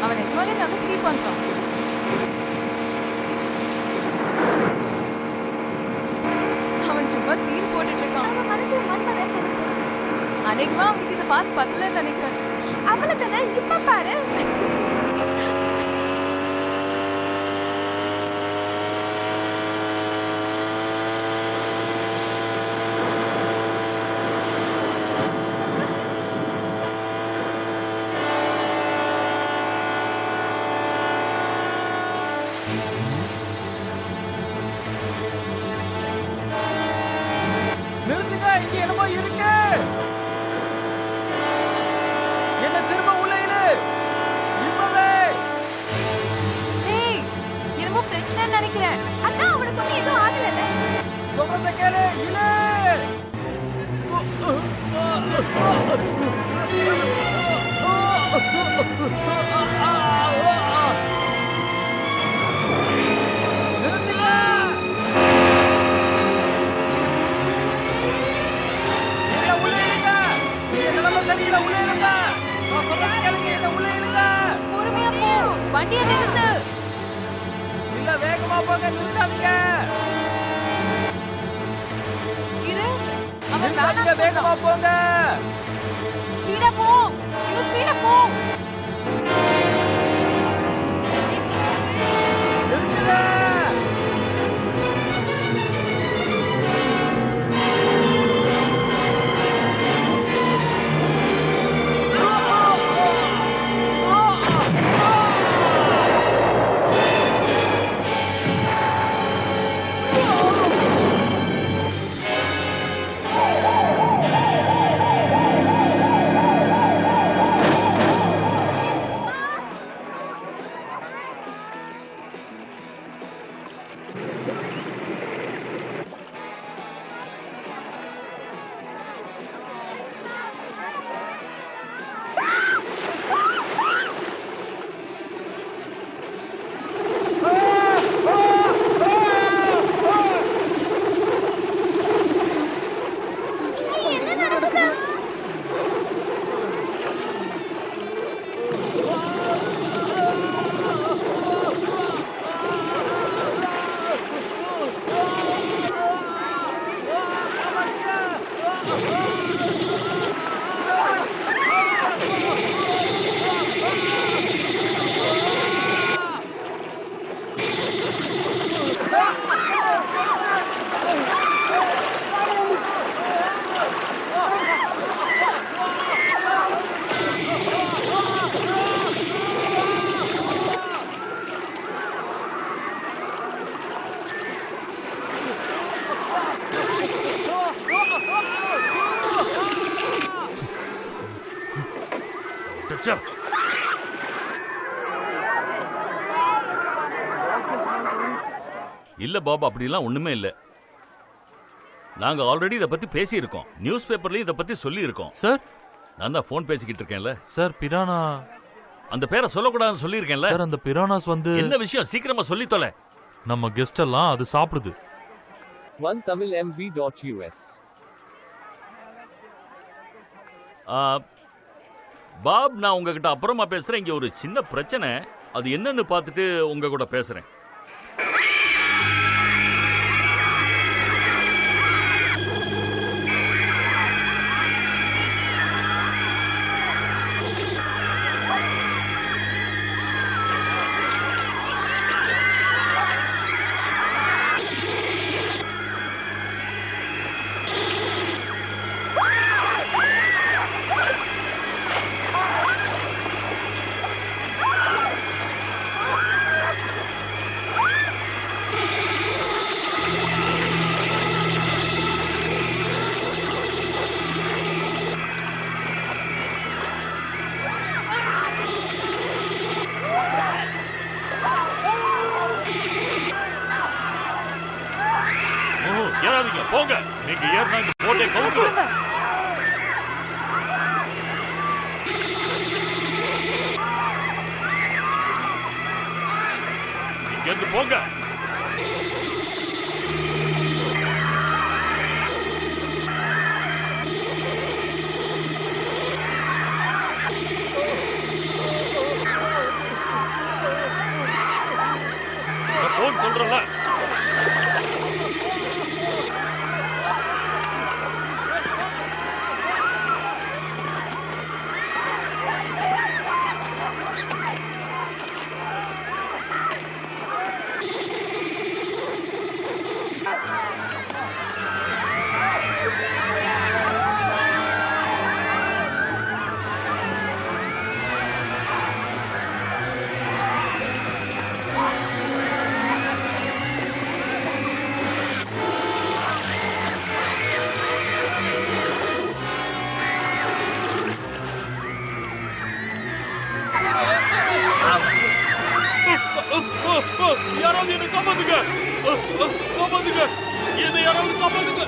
அவன் நிஜமாலே நல்ல ஸ்கீப் பண்றான். அவன் சும்மா சீன் போட்டுட்டு இருக்கான். அவன் மனசுல மன்மத அநேகமா அவனுக்கு இந்த ஃபாஸ்ட் பத்தலன்னு நினைக்கிறேன். அவளை தானே இப்ப பாரு. நிறுத்துங்க, இங்க என்னமோ இருக்கு. என்ன திரும்ப உள்ள இழு. இப்பவே. ஏய் என்னமோ பிரச்சனைன்னு நினைக்கிறேன். அண்ணா அவனுக்கு ஒண்ணு எதுவும் ஆகலல்ல? சொல்றத கேளு, இழு. பொறுமையா போ, வண்டியை நிறுத்து. இல்ல வேகமா போங்க, நிறுத்தாதீங்க. இரு, அவன் நிறுத்தாதீங்க, வேகமா போங்க. ஸ்பீடா போ, இன்னும் ஸ்பீடா போ. நிறுத்துங்க. இல்ல பாபா, அப்படிலாம் ஒண்ணுமே இல்ல. நாங்க ஆல்ரெடி இத பத்தி பேசியிருக்கோம். நியூஸ் பேப்பர்லயும் இத பத்தி சொல்லி இருக்கோம். சார், நான் தான் போன் பேசிக்கிட்டு இருக்கேன்ல. சார் பிரானா. அந்த பேரை சொல்லக்கூடாதுன்னு சொல்லியிருக்கேன்ல. சார் அந்த பிரானாஸ் வந்து என்ன விஷயம் சீக்கிரமா சொல்லி தொலை. நம்ம கெஸ்ட் எல்லாம் அது சாப்பிடுது. OneTamilMV.us. பாப், நான் உங்ககிட்ட அப்புறமா பேசுறேன். இங்க ஒரு சின்ன பிரச்சனை, அது என்னன்னு பார்த்துட்டு உங்க கூட பேசுறேன். ஏறாதீங்க, போங்க. நீங்க ஏறினா இந்த போட்டை கவுத்துரும். இங்க இருந்து போங்க. போன் சொல்றல. யாராவது என்ன காப்பாத்துங்க! காப்பாத்துங்க! என்னை யாராவது காப்பாத்துங்க!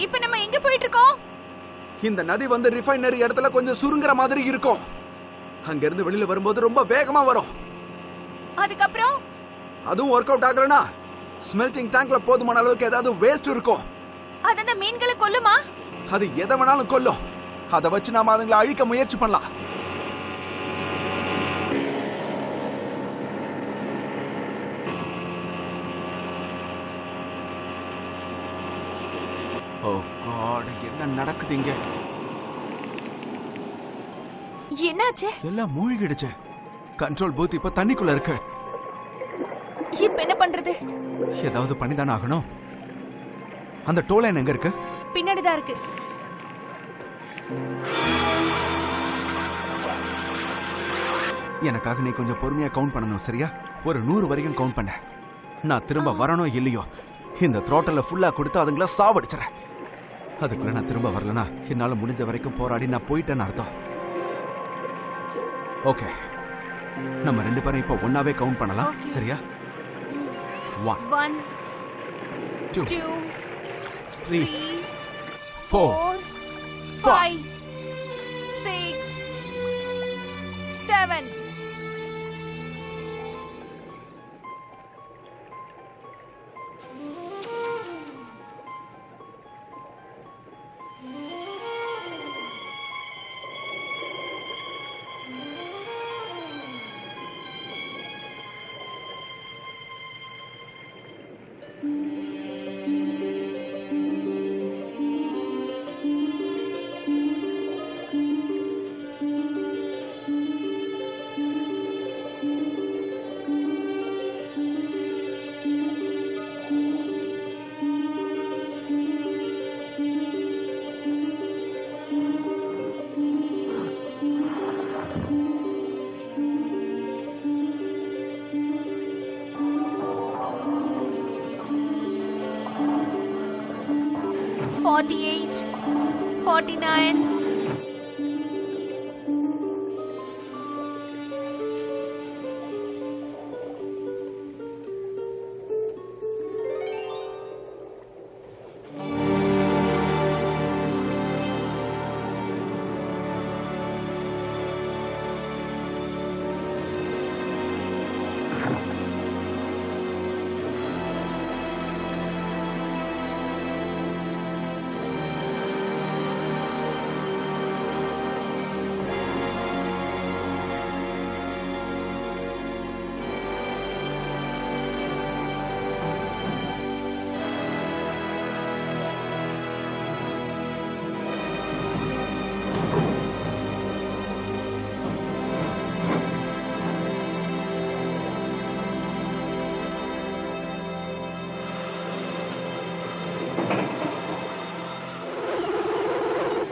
இப்ப நம்ம எங்க போயிட்டு இருக்கோம்? இந்த நதி வந்து ரிஃபைனரி இடத்துல கொஞ்சம் சுருங்குற மாதிரி இருக்கும். அங்க இருந்து வெளியில வரும்போது ரொம்ப வேகமா வரும். அதுக்கப்புறம் அதுவும் ஒர்க் அவுட் ஆகலனா ஸ்மெல்டிங் டேங்க்ல போதுமான அளவுக்கு ஏதாவது வேஸ்ட் இருக்கும். அது அந்த மீன்களை கொல்லுமா? அது எதை வேணாலும் கொல்லும். அதை வச்சு நாம அதுங்களை அழிக்க முயற்சி பண்ணலாம். ஓ காட், என்ன நடக்குது இங்க? என்னாச்சு? எல்லாம் மூழ்கிடுச்சு. கண்ட்ரோல் பூத் இப்ப தண்ணிக்குள்ள இருக்கு. இப்ப என்ன பண்றது? ஏதாவது பண்ணிதானே ஆகணும். அந்த டோலைன் எங்க இருக்கு? பின்னாடிதான் இருக்கு. எனக்காக நீ கொஞ்சம் பொறுமையா கவுண்ட் பண்ணணும், சரியா? ஒரு 100 வரைக்கும் கவுண்ட் பண்ண. நான் திரும்ப வரணும் இல்லையோ இந்த த்ரோட்டல ஃபுல்லா கொடுத்து அதுங்கள சாவடிச்சுறேன். அதுக்குள்ள நான் திரும்ப வரலனா என்னால முடிஞ்ச வரைக்கும் போராடி நான் போயிட்டேன்னு அர்த்தம். ஓகே, நம்ம 2 பேரும் இப்ப ஒன்னாவே கவுண்ட் பண்ணலாம், சரியா? 1 2 3 4 5 6 7 48 49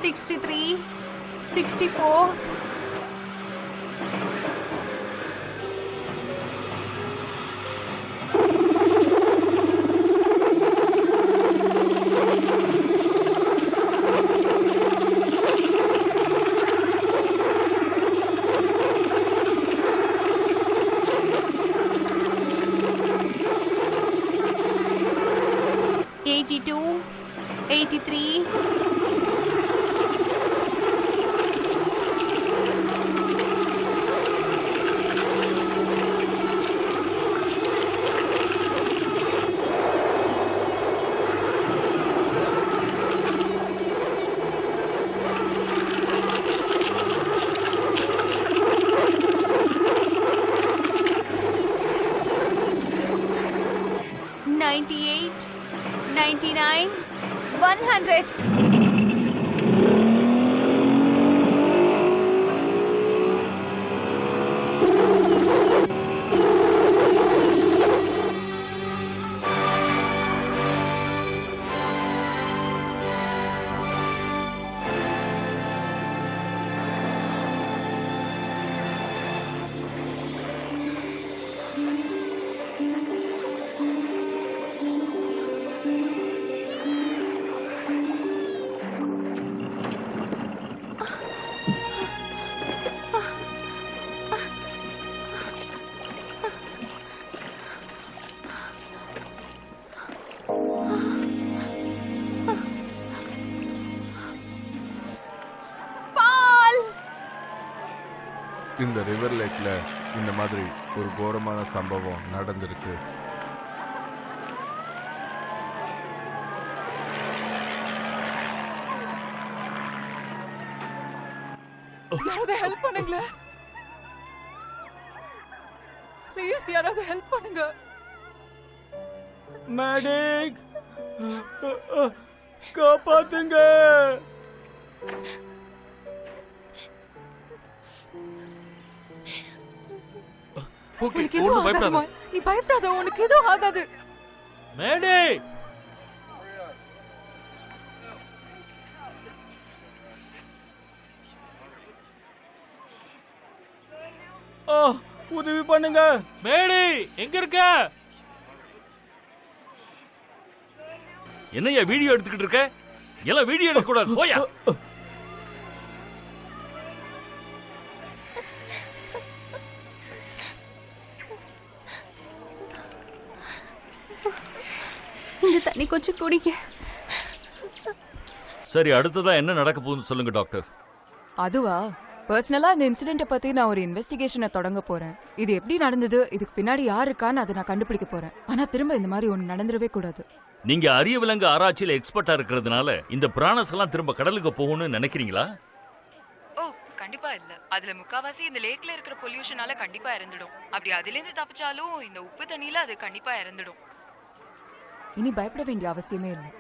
63 64 82 83 84 99, 100. இந்த ரிவர் லேக்ல இந்த மாதிரி ஒரு கோரமான சம்பவம் நடந்திருக்கு. யாராவது ஹெல்ப் பண்ணுங்களே, ப்ளீஸ் யாராவது ஹெல்ப் பண்ணுங்க. மேடிக், காப்பாத்துங்க. ஓகே, உனக்கு எதுவும் ஒண்ணும் பயப்படாத. ஆகாதுமா, நீ பயப்படாத, உனக்கு எதுவும் ஆகாது. மேடே, உதவி பண்ணுங்க. மேடே, எங்க இருக்க? என்னையா வீடியோ எடுத்துக்கிட்டு இருக்க? எல்லாம் வீடியோ எடுக்க கூடாது, போயா. இந்த தண்ணி கொஞ்சம் குடிங்க. சரி, அடுத்ததா என்ன நடக்க போகுதுன்னு சொல்லுங்க டாக்டர். அதுவா, பர்சனலா இந்த இன்சிடென்ட்டை பத்தி நான் ஒரு இன்வெஸ்டிகேஷனை தொடங்க போறேன். இது எப்படி நடந்தது, இதுக்கு பின்னாடி யார் இருக்கான்னு அதை நான் கண்டுபிடிக்க போறேன். ஆனா திரும்ப இந்த மாதிரி ஒண்ணு நடந்துடவே கூடாது. நீங்க அரிய விலங்கு ஆராய்ச்சியில எக்ஸ்பர்ட்டா இருக்கிறதுனால இந்த பிராணஸ் எல்லாம் திரும்ப கடலுக்கு போகணும்னு நினைக்கிறீங்களா? ஓ, கண்டிப்பா இல்ல. அதுல முக்காவாசி இந்த லேக்ல இருக்கிற பொல்யூஷனால கண்டிப்பா இறந்துடும். அப்படி அதுல இருந்து தப்பிச்சாலும் இந்த உப்பு தண்ணியில அது கண்டிப்பா இறந்துடும். இனி பயப்பட வேண்டிய அவசியமே இல்லை.